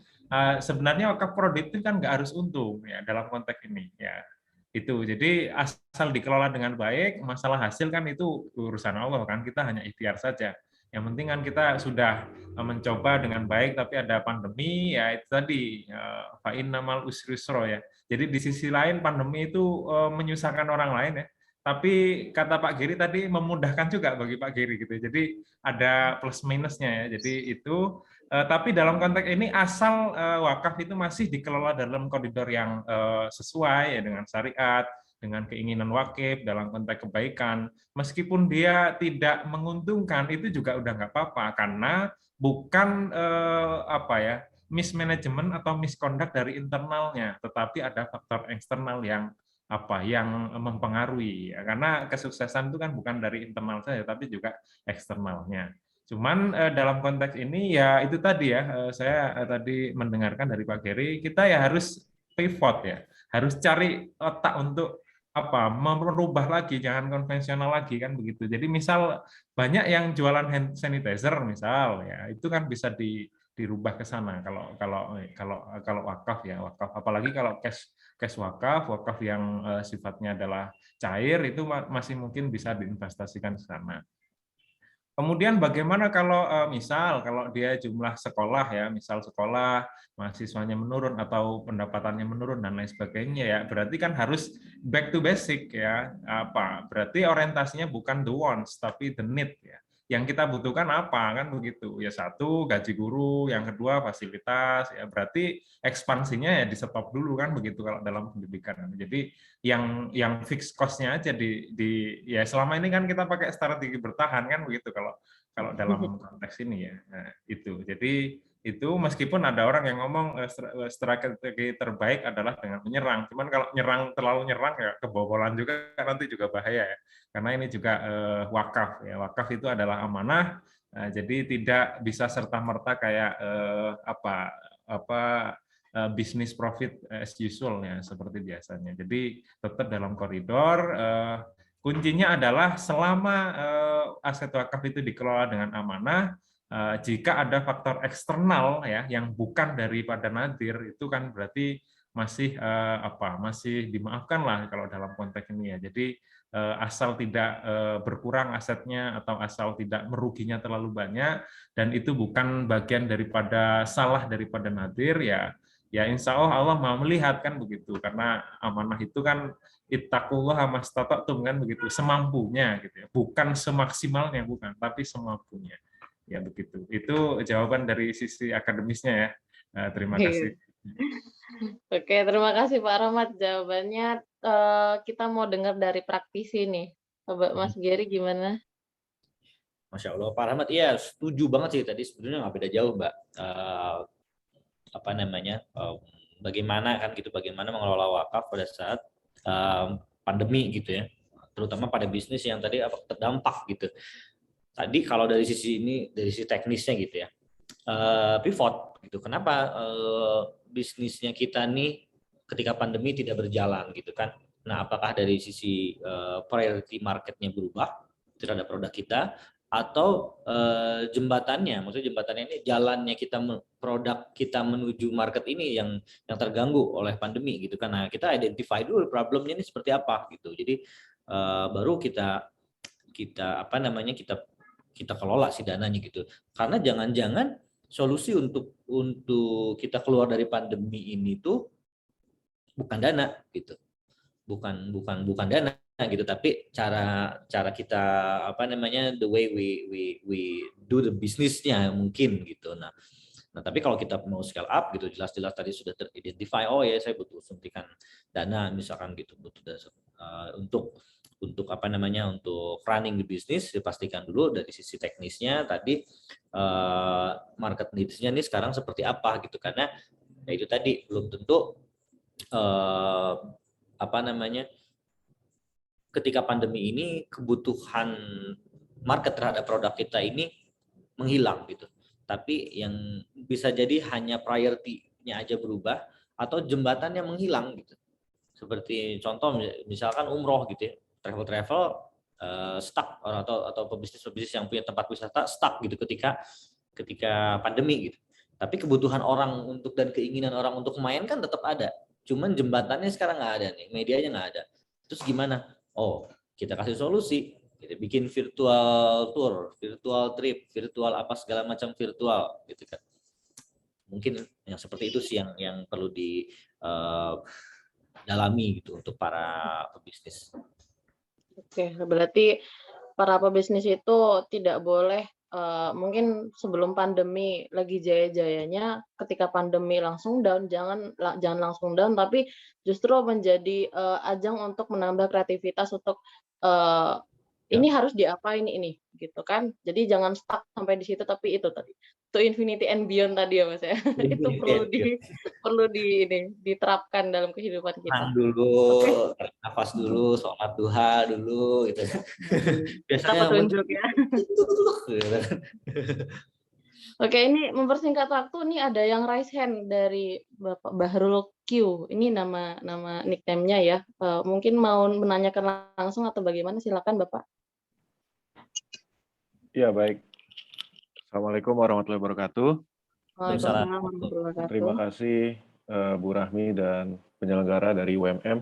S9: sebenarnya wakaf produktif kan nggak harus untung ya dalam konteks ini ya. Itu jadi asal dikelola dengan baik, masalah hasil kan itu urusan Allah kan, kita hanya ikhtiar saja. Yang penting kan kita sudah mencoba dengan baik, tapi ada pandemi, ya itu tadi, fa innamal usri yusra ya. Jadi di sisi lain pandemi itu menyusahkan orang lain ya. Tapi kata Pak Giri tadi memudahkan juga bagi Pak Giri gitu. Jadi ada plus minusnya ya. Jadi itu, tapi dalam konteks ini asal wakaf itu masih dikelola dalam koridor yang sesuai ya dengan syariat, dengan keinginan wakif dalam konteks kebaikan, meskipun dia tidak menguntungkan itu juga udah nggak apa-apa karena bukan mismanagement atau misconduct dari internalnya, tetapi ada faktor eksternal yang mempengaruhi ya. Karena kesuksesan itu kan bukan dari internal saja tapi juga eksternalnya. Cuman dalam konteks ini ya itu tadi ya, saya tadi mendengarkan dari Pak Geri, kita ya harus pivot ya, harus cari otak untuk merubah lagi, jangan konvensional lagi kan begitu. Jadi misal banyak yang jualan hand sanitizer misal ya, itu kan bisa dirubah ke sana kalau wakaf ya, wakaf apalagi kalau cash wakaf yang sifatnya adalah cair itu masih mungkin bisa diinvestasikan ke sana. Kemudian bagaimana kalau kalau dia jumlah sekolah ya, misal sekolah mahasiswanya menurun atau pendapatannya menurun dan lain sebagainya ya, berarti kan harus back to basic ya. Berarti orientasinya bukan the wants tapi the need ya. Yang kita butuhkan apa kan begitu. Ya satu gaji guru, yang kedua fasilitas ya, berarti ekspansinya ya di stop dulu kan begitu kalau dalam pendidikan. Jadi yang fixed cost-nya aja ya selama ini kan kita pakai strategi bertahan kan begitu kalau dalam konteks ini ya. Nah, itu. Jadi itu meskipun ada orang yang ngomong strategi terbaik adalah dengan menyerang. Cuman kalau terlalu nyerang ya kebobolan juga nanti juga bahaya ya. Karena ini juga wakaf ya. Wakaf itu adalah amanah. Jadi tidak bisa serta-merta kayak business profit as usual ya seperti biasanya. Jadi tetap dalam koridor. Kuncinya adalah selama aset wakaf itu dikelola dengan amanah, jika ada faktor eksternal ya yang bukan daripada nadir, itu kan berarti masih masih dimaafkan lah kalau dalam konteks ini ya. Jadi asal tidak berkurang asetnya atau asal tidak meruginya terlalu banyak dan itu bukan bagian daripada salah daripada nadir ya insya Allah mau melihat kan begitu, karena amanah itu kan ittaqullaha mastata'tum kan begitu, semampunya gitu ya, bukan semaksimalnya, bukan, tapi semampunya ya begitu. Itu jawaban dari sisi akademisnya ya. Terima kasih.
S3: Oke, terima kasih Pak Rahmat jawabannya. Kita mau dengar dari praktisi nih. Coba Mas Gary gimana?
S5: Masya Allah, Pak Rahmat, iya setuju banget sih tadi, sebenarnya nggak beda jauh Mbak. Bagaimana kan gitu, bagaimana mengelola wakaf pada saat pandemi gitu ya, terutama pada bisnis yang tadi terdampak gitu. Tadi kalau dari sisi ini, dari sisi teknisnya gitu ya, pivot gitu. Kenapa bisnisnya kita nih ketika pandemi tidak berjalan gitu kan? Nah, apakah dari sisi priority marketnya berubah terhadap produk kita, atau jembatannya, maksudnya jembatannya ini jalannya produk kita menuju market ini yang terganggu oleh pandemi gitu kan. Nah, kita identify dulu problemnya ini seperti apa gitu. Jadi baru kita kelola si dananya gitu. Karena jangan-jangan solusi untuk kita keluar dari pandemi ini tuh bukan dana gitu. Bukan dana gitu, tapi cara kita the way we do the bisnisnya mungkin gitu. Nah tapi kalau kita mau scale up gitu, jelas-jelas tadi sudah teridentify, oh ya saya butuh suntikan dana misalkan gitu, butuh untuk untuk running the bisnis, dipastikan dulu dari sisi teknisnya tadi market needs-nya nih sekarang seperti apa gitu, karena ya itu tadi belum tentu ketika pandemi ini kebutuhan market terhadap produk kita ini menghilang gitu. Tapi yang bisa jadi hanya priority-nya aja berubah atau jembatannya menghilang gitu. Seperti contoh misalkan umroh gitu ya. Travel stuck atau pebisnis yang punya tempat wisata stuck gitu ketika pandemi gitu. Tapi kebutuhan orang dan keinginan orang untuk main kan tetap ada. Cuman jembatannya sekarang nggak ada nih, medianya nggak ada. Terus gimana? Oh, kita kasih solusi, kita bikin virtual tour, virtual trip, virtual apa segala macam virtual, gitu kan. Mungkin yang seperti itu sih yang perlu didalami gitu untuk para pebisnis.
S3: Oke, berarti para pebisnis itu tidak boleh mungkin sebelum pandemi lagi jaya-jayanya, ketika pandemi langsung down, jangan langsung down, tapi justru menjadi ajang untuk menambah kreativitas untuk ini harus diapain ini gitu kan. Jadi jangan stuck sampai di situ, tapi itu tadi to infinity and beyond tadi ya Mas ya. Itu perlu diterapkan dalam kehidupan kita.
S5: Dulu, nafas dulu, sholat duha dulu gitu. Biasanya
S3: petunjuk ya. Oke, ini mempersingkat waktu, nih ada yang raise hand dari Bapak Bahrul Q. Ini nama nickname-nya ya. Mungkin mau menanyakan langsung atau bagaimana? Silakan Bapak.
S10: Ya, baik. Assalamualaikum warahmatullahi wabarakatuh.
S3: Waalaikumsalam warahmatullahi wabarakatuh.
S10: Terima kasih Bu Rahmi dan penyelenggara dari UMM.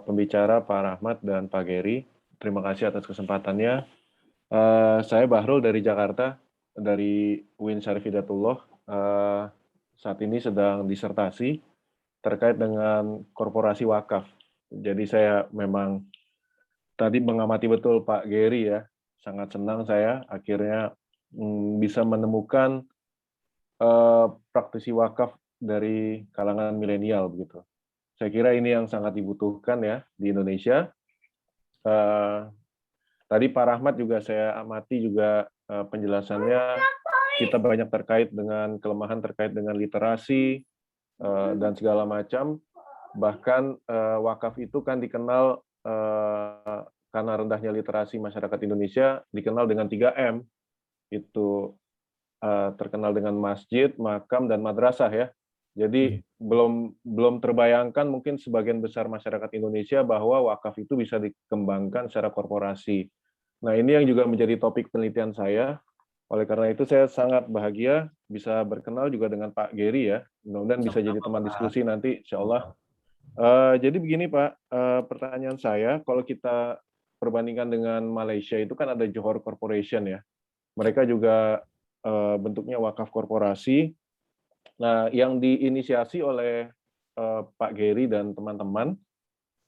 S10: Pembicara Pak Rahmat dan Pak Gary, terima kasih atas kesempatannya. Saya Bahrul dari Jakarta, dari UIN Syarif Hidayatullah. Saat ini sedang disertasi terkait dengan korporasi wakaf. Jadi saya memang tadi mengamati betul Pak Gary ya. Sangat senang saya akhirnya bisa menemukan praktisi wakaf dari kalangan milenial begitu. Saya kira ini yang sangat dibutuhkan ya di Indonesia. Tadi Pak Rahmat juga saya amati juga penjelasannya, kita banyak terkait dengan kelemahan terkait dengan literasi dan segala macam. Bahkan wakaf itu kan dikenal karena rendahnya literasi masyarakat Indonesia, dikenal dengan 3M. Itu terkenal dengan masjid, makam, dan madrasah ya. Jadi belum terbayangkan mungkin sebagian besar masyarakat Indonesia bahwa wakaf itu bisa dikembangkan secara korporasi. Nah, ini yang juga menjadi topik penelitian saya. Oleh karena itu saya sangat bahagia bisa berkenal juga dengan Pak Gary ya. Mudah-mudahan bisa jadi teman diskusi nanti, insya Allah. Jadi begini Pak, pertanyaan saya, kalau kita perbandingkan dengan Malaysia itu kan ada Johor Corporation ya. Mereka juga bentuknya wakaf korporasi. Nah, yang diinisiasi oleh Pak Gary dan teman-teman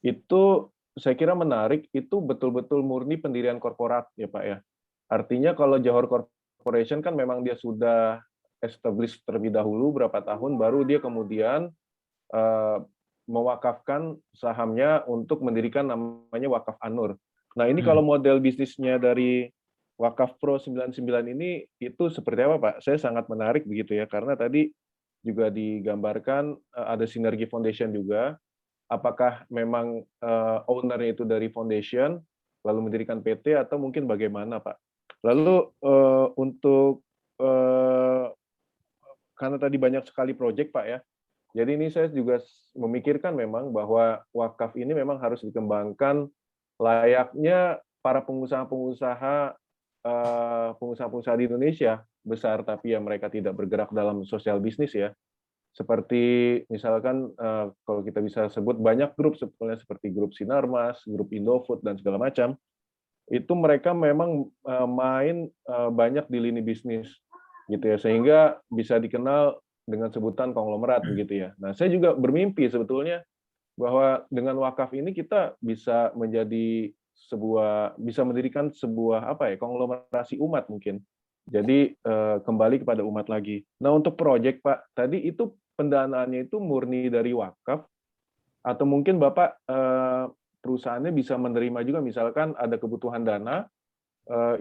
S10: itu saya kira menarik, itu betul-betul murni pendirian korporat ya Pak ya. Artinya kalau Johor Corporation kan memang dia sudah establish terlebih dahulu berapa tahun, baru dia kemudian mewakafkan sahamnya untuk mendirikan namanya Wakaf An-Nur. Nah ini kalau model bisnisnya dari Wakaf Pro 99 ini itu seperti apa Pak? Saya sangat menarik begitu ya, karena tadi juga digambarkan ada sinergi foundation juga. Apakah memang owner-nya itu dari foundation, lalu mendirikan PT, atau mungkin bagaimana Pak? Lalu untuk, karena tadi banyak sekali proyek Pak ya, jadi ini saya juga memikirkan memang bahwa wakaf ini memang harus dikembangkan layaknya para pengusaha-pengusaha di Indonesia besar, tapi ya mereka tidak bergerak dalam sosial bisnis ya. Seperti misalkan kalau kita bisa sebut banyak grup sebetulnya seperti grup Sinarmas, grup Indofood dan segala macam. Itu mereka memang main banyak di lini bisnis gitu ya, sehingga bisa dikenal dengan sebutan konglomerat begitu ya. Nah, saya juga bermimpi sebetulnya bahwa dengan wakaf ini kita bisa mendirikan sebuah konglomerasi umat mungkin. Jadi kembali kepada umat lagi. Nah, untuk proyek Pak, tadi itu pendanaannya itu murni dari wakaf atau mungkin Bapak perusahaannya bisa menerima juga misalkan ada kebutuhan dana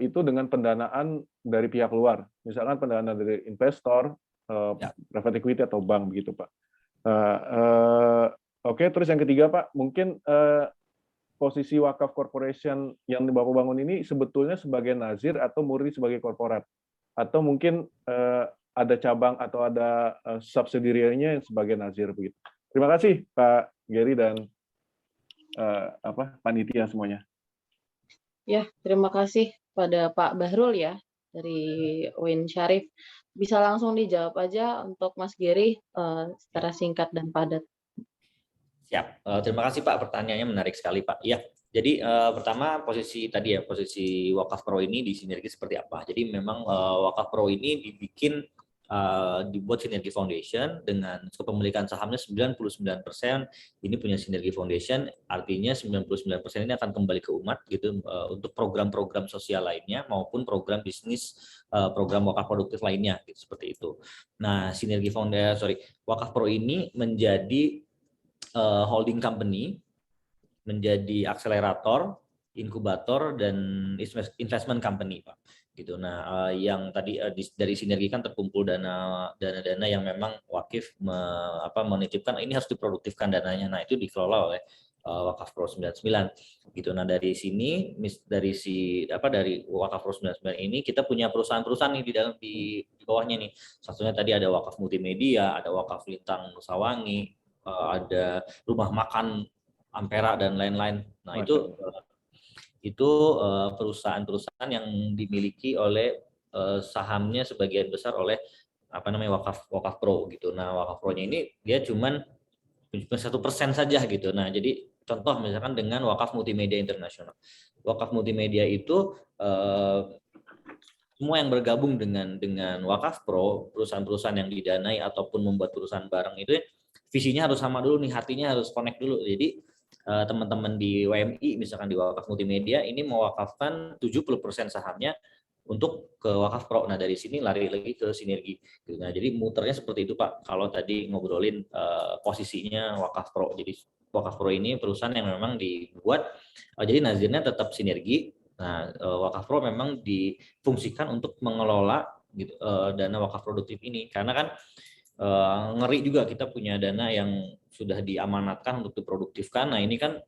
S10: itu dengan pendanaan dari pihak luar. Misalkan pendanaan dari investor, private equity atau bank begitu Pak. Oke, terus yang ketiga Pak, mungkin posisi wakaf corporation yang Bapak bangun ini sebetulnya sebagai nazir atau murni sebagai korporat, atau mungkin ada cabang atau ada subsidiary-nya yang sebagai nazir begitu. Terima kasih Pak Gary dan panitia semuanya.
S3: Ya, terima kasih pada Pak Bahrul ya dari UIN Syarif. Bisa langsung dijawab aja untuk Mas Gary secara singkat dan padat.
S5: Siap. Terima kasih Pak, pertanyaannya menarik sekali Pak. Ya, jadi pertama posisi tadi ya, posisi Wakaf Pro ini di sinergi seperti apa. Jadi memang Wakaf Pro ini dibuat Sinergi Foundation dengan kepemilikan sahamnya 99%. Ini punya Sinergi Foundation, artinya 99% ini akan kembali ke umat gitu untuk program-program sosial lainnya maupun program bisnis, program wakaf produktif lainnya gitu, seperti itu. Nah, Sinergi Foundation, Wakaf Pro ini menjadi holding company, menjadi akselerator, inkubator, dan investment company Pak. Gitu. Nah, yang tadi dari sinergi kan terkumpul dana-dana yang memang wakif menitipkan ini harus diproduktifkan dananya. Nah, itu dikelola oleh Wakaf Pro 99 gitu. Nah, dari sini dari Wakaf Pro 99 ini kita punya perusahaan-perusahaan nih di bawahnya nih. Satunya tadi ada Wakaf Multimedia, ada Wakaf Lintang Nusawangi, ada Rumah Makan Ampera dan lain-lain. Nah, itu perusahaan-perusahaan yang dimiliki oleh sahamnya sebagian besar oleh Wakaf Pro gitu. Nah, Wakaf Pro-nya ini dia cuman 1% saja gitu. Nah, jadi contoh misalkan dengan Wakaf Multimedia Internasional. Wakaf Multimedia itu semua yang bergabung dengan Wakaf Pro, perusahaan-perusahaan yang didanai ataupun membuat perusahaan bareng itu visinya harus sama dulu nih, hatinya harus connect dulu. Jadi teman-teman di WMI misalkan di Wakaf Multimedia ini mewakafkan 70% sahamnya untuk ke Wakaf Pro. Nah, dari sini lari lagi ke sinergi. Nah, jadi muternya seperti itu Pak. Kalau tadi ngobrolin posisinya Wakaf Pro. Jadi Wakaf Pro ini perusahaan yang memang dibuat jadi nazirnya tetap sinergi. Nah, Wakaf Pro memang difungsikan untuk mengelola gitu, dana wakaf produktif ini, karena kan ngeri juga kita punya dana yang sudah diamanatkan untuk diproduktifkan. Nah, ini kan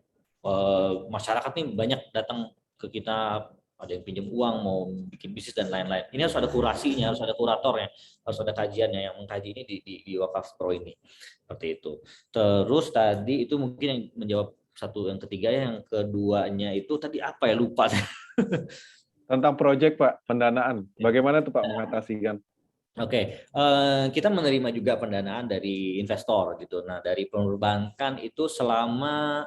S5: masyarakat nih banyak datang ke kita ada yang pinjam uang, mau bikin bisnis dan lain-lain. Ini harus ada kurasinya, harus ada kuratornya, harus ada kajiannya yang mengkaji ini di Wakaf Pro ini. Seperti itu. Terus tadi itu mungkin yang menjawab satu, yang ketiga, yang keduanya itu tadi apa ya, lupa.
S10: Tentang proyek Pak, pendanaan. Bagaimana tuh Pak mengatasikan?
S5: Oke, kita menerima juga pendanaan dari investor gitu. Nah, dari perbankan itu selama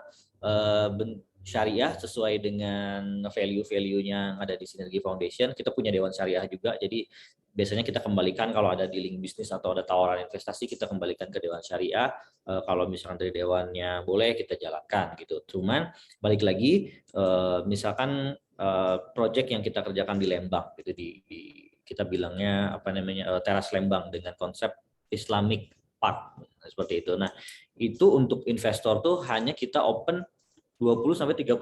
S5: syariah sesuai dengan value-value-nya yang ada di Sinergi Foundation, kita punya Dewan Syariah juga. Jadi biasanya kita kembalikan kalau ada dealing bisnis atau ada tawaran investasi, kita kembalikan ke Dewan Syariah. Kalau misalkan dari dewannya boleh, kita jalankan gitu. Cuman balik lagi, misalkan proyek yang kita kerjakan di Lembang gitu, kita bilangnya apa namanya, teras Lembang dengan konsep Islamic Park seperti itu. Nah, itu untuk investor tuh hanya kita open 20-30%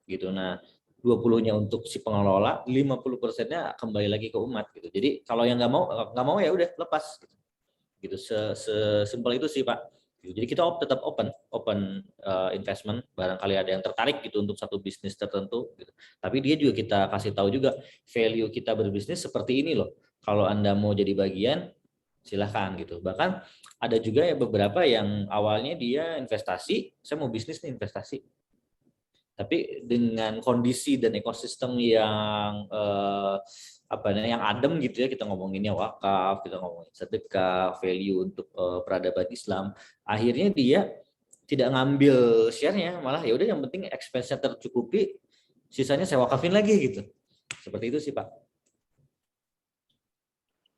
S5: gitu. Nah, 20-nya untuk si pengelola, 50%-nya kembali lagi ke umat gitu. Jadi kalau yang nggak mau ya udah lepas gitu. Sesimpel itu sih Pak. Jadi kita tetap open investment, barangkali ada yang tertarik gitu untuk satu bisnis tertentu gitu. Tapi dia juga kita kasih tahu juga value kita berbisnis seperti ini loh. Kalau Anda mau jadi bagian, silahkan gitu. Bahkan ada juga ya beberapa yang awalnya dia investasi, saya mau bisnis nih investasi. Tapi dengan kondisi dan ekosistem yang yang adem gitu ya, kita ngomonginnya wakaf, kita ngomongin sedekah, value untuk peradaban Islam, akhirnya dia tidak ngambil share-nya, malah ya udah yang penting expense-nya tercukupi, sisanya saya wakafin lagi gitu. Seperti itu sih Pak.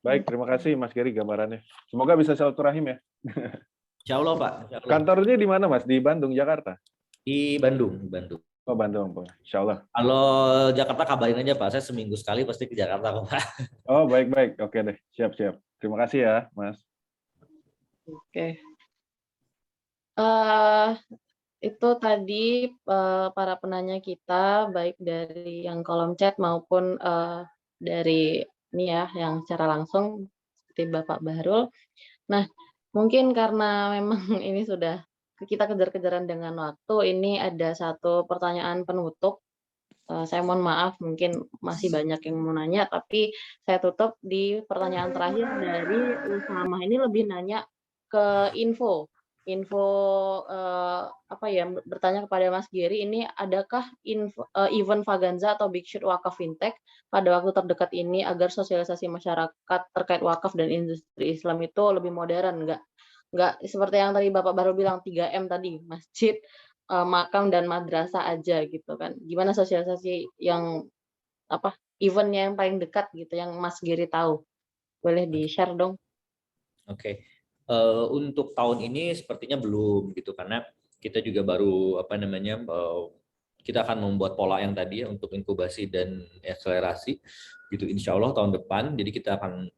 S10: Baik, terima kasih Mas Gary gambarannya. Semoga bisa silaturahim ya.
S5: Insya Allah Pak. Insya Allah.
S10: Kantornya di mana Mas? Di Bandung, Jakarta?
S5: Di Bandung.
S10: Oh Bandung, Pak. Insya Allah.
S5: Kalau Jakarta kabarin aja Pak, saya seminggu sekali pasti ke Jakarta kok Pak.
S10: Oh baik, oke deh, siap. Terima kasih ya Mas.
S3: Oke. Itu tadi para penanya kita, baik dari yang kolom chat maupun dari ini ya, yang secara langsung seperti Bapak Bahrul. Nah, mungkin karena memang ini sudah kita kejar-kejaran dengan waktu, ini ada satu pertanyaan penutup. Saya mohon maaf, mungkin masih banyak yang mau nanya, tapi saya tutup di pertanyaan terakhir dari Usamah. Ini lebih nanya ke info bertanya kepada Mas Gary, ini adakah event Vaganza atau Big Shoot Wakaf Fintech pada waktu terdekat ini agar sosialisasi masyarakat terkait wakaf dan industri Islam itu lebih modern, nggak seperti yang tadi Bapak baru bilang 3M tadi, masjid, makam dan madrasah aja gitu kan. Gimana sosialisasi yang eventnya yang paling dekat gitu yang Mas Gary tahu? Boleh di-share dong.
S5: Oke. Untuk tahun ini sepertinya belum gitu, karena kita juga baru kita akan membuat pola yang tadi ya untuk inkubasi dan akselerasi gitu, insya Allah tahun depan. Jadi kita akan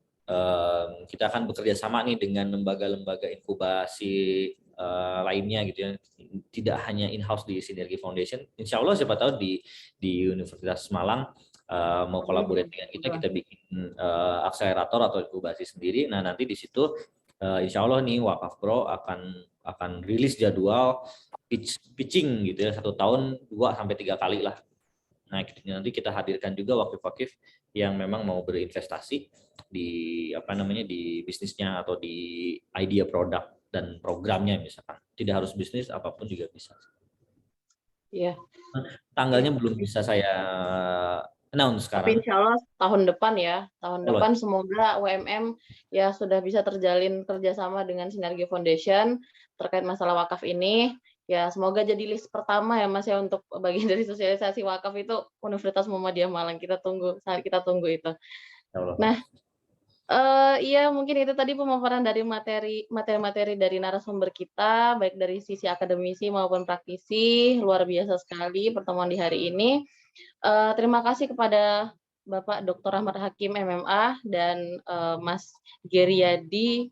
S5: bekerja sama nih dengan lembaga-lembaga inkubasi lainnya gitu ya, tidak hanya in-house di Sinergi Foundation. Insya Allah siapa tahu di Universitas Malang mau kolaborasi dengan kita bikin akselerator atau inkubasi sendiri. Nah nanti di situ insya Allah nih Wakaf Pro akan rilis jadwal pitching gitu ya, 1 tahun 2-3 kali lah. Nah nanti kita hadirkan juga wakif-wakif yang memang mau berinvestasi di di bisnisnya atau di idea produk dan programnya misalkan. Tidak harus bisnis, apapun juga bisa.
S3: Iya.
S5: Tanggalnya belum bisa saya announce sekarang.
S3: Tapi insya Allah tahun depan ya, depan semoga UMM ya sudah bisa terjalin kerjasama dengan Sinergi Foundation terkait masalah wakaf ini. Ya semoga jadi list pertama ya Mas ya untuk bagian dari sosialisasi wakaf itu Universitas Muhammadiyah Malang. Kita tunggu itu. Nah, iya mungkin itu tadi pemaparan dari materi-materi dari narasumber kita, baik dari sisi akademisi maupun praktisi. Luar biasa sekali pertemuan di hari ini. Terima kasih kepada Bapak Dr. Ahmad Hakim MMA dan Mas Geryadi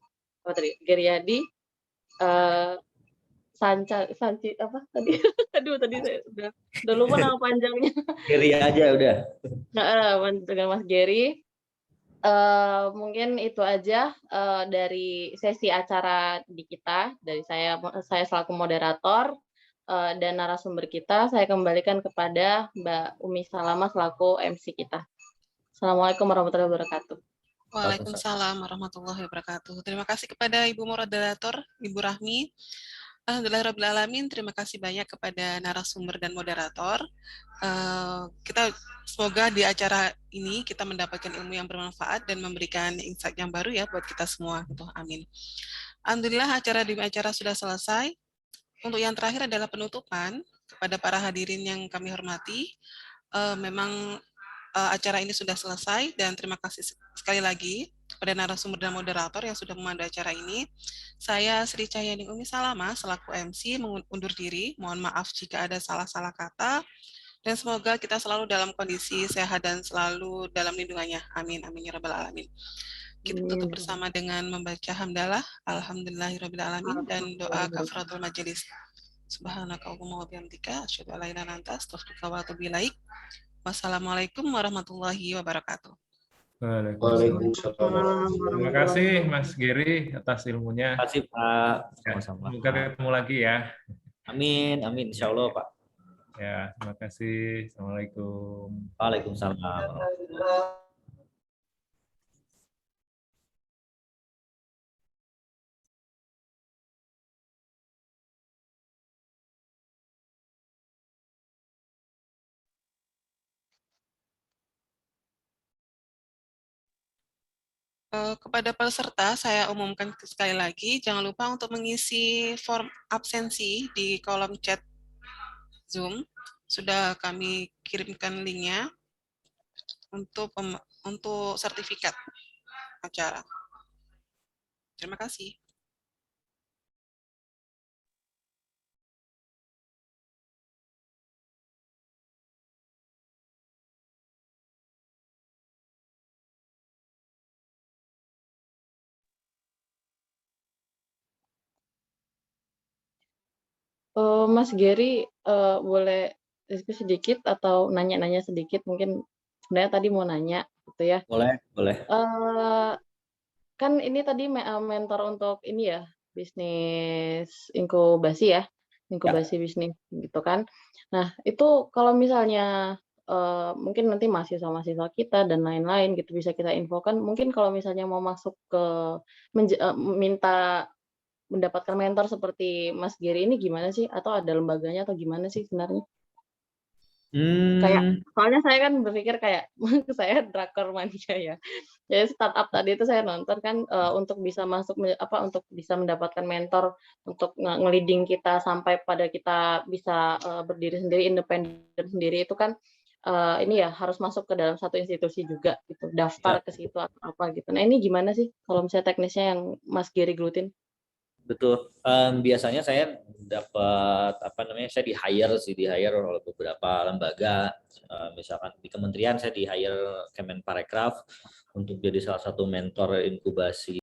S3: Sanci apa tadi? Aduh tadi saya udah lupa nama panjangnya.
S5: Gary aja udah.
S3: Dengan Mas Gary. Mungkin itu aja dari sesi acara di kita, dari saya selaku moderator. dan narasumber kita, saya kembalikan kepada Mbak Umi Salama selaku MC kita. Assalamualaikum warahmatullahi wabarakatuh.
S1: Waalaikumsalam warahmatullahi wabarakatuh. Terima kasih kepada Ibu Moderator, Ibu Rahmi. Alhamdulillahirrahmanirrahim. Terima kasih banyak kepada narasumber dan moderator. Kita semoga di acara ini kita mendapatkan ilmu yang bermanfaat dan memberikan insight yang baru ya buat kita semua. Gitu. Amin. Alhamdulillah acara sudah selesai. Untuk yang terakhir adalah penutupan kepada para hadirin yang kami hormati. Memang acara ini sudah selesai dan terima kasih sekali lagi kepada narasumber dan moderator yang sudah memandu acara ini. Saya Sri Cahyani Umi Salama selaku MC undur diri. Mohon maaf jika ada salah-salah kata dan semoga kita selalu dalam kondisi sehat dan selalu dalam lindungannya. Amin amin ya rabbal alamin. Kita tutup bersama dengan membaca hamdalah alhamdulillahirabbil alamin dan doa kafaratul majelis. Subhanakallahumma wa bihamdika asyhadu an la ilaha illa anta astaghfiruka wa atubu ilaik. Wassalamualaikum warahmatullahi wabarakatuh.
S9: Waalaikumsalam. Terima kasih Mas Giri atas ilmunya.
S5: Terima kasih Pak.
S9: Sama-sama. Semoga ketemu lagi ya.
S5: Amin, amin. Insya Allah Pak.
S9: Ya, terima kasih. Assalamualaikum.
S5: Waalaikumsalam.
S1: Kepada peserta, saya umumkan sekali lagi, jangan lupa untuk mengisi form absensi di kolom chat Zoom. Sudah kami kirimkan linknya untuk sertifikat acara. Terima kasih.
S3: Mas Gary, boleh diskusi sedikit atau nanya-nanya sedikit? Mungkin sebenarnya tadi mau nanya, gitu ya.
S5: Boleh, boleh.
S3: Kan ini tadi mentor untuk ini ya, bisnis inkubasi ya, inkubasi bisnis gitu kan. Nah, itu kalau misalnya mungkin nanti mahasiswa-mahasiswa kita dan lain-lain gitu bisa kita infokan, mungkin kalau misalnya mau masuk ke minta mendapatkan mentor seperti Mas Gary ini gimana sih? Atau ada lembaganya atau gimana sih sebenarnya? Kayak soalnya saya kan berpikir kayak saya drakor mania ya. Jadi startup tadi itu saya nonton kan untuk bisa masuk untuk bisa mendapatkan mentor untuk nge-leading kita sampai pada kita bisa berdiri sendiri, independen sendiri itu kan ini ya harus masuk ke dalam satu institusi juga gitu, daftar ke situ atau apa gitu. Nah, ini gimana sih kalau misalnya teknisnya yang Mas Gary gelutin?
S5: Betul. Biasanya saya dapat saya di hire oleh beberapa lembaga. Misalkan di kementerian saya di hire Kemenparekraf untuk jadi salah satu mentor inkubasi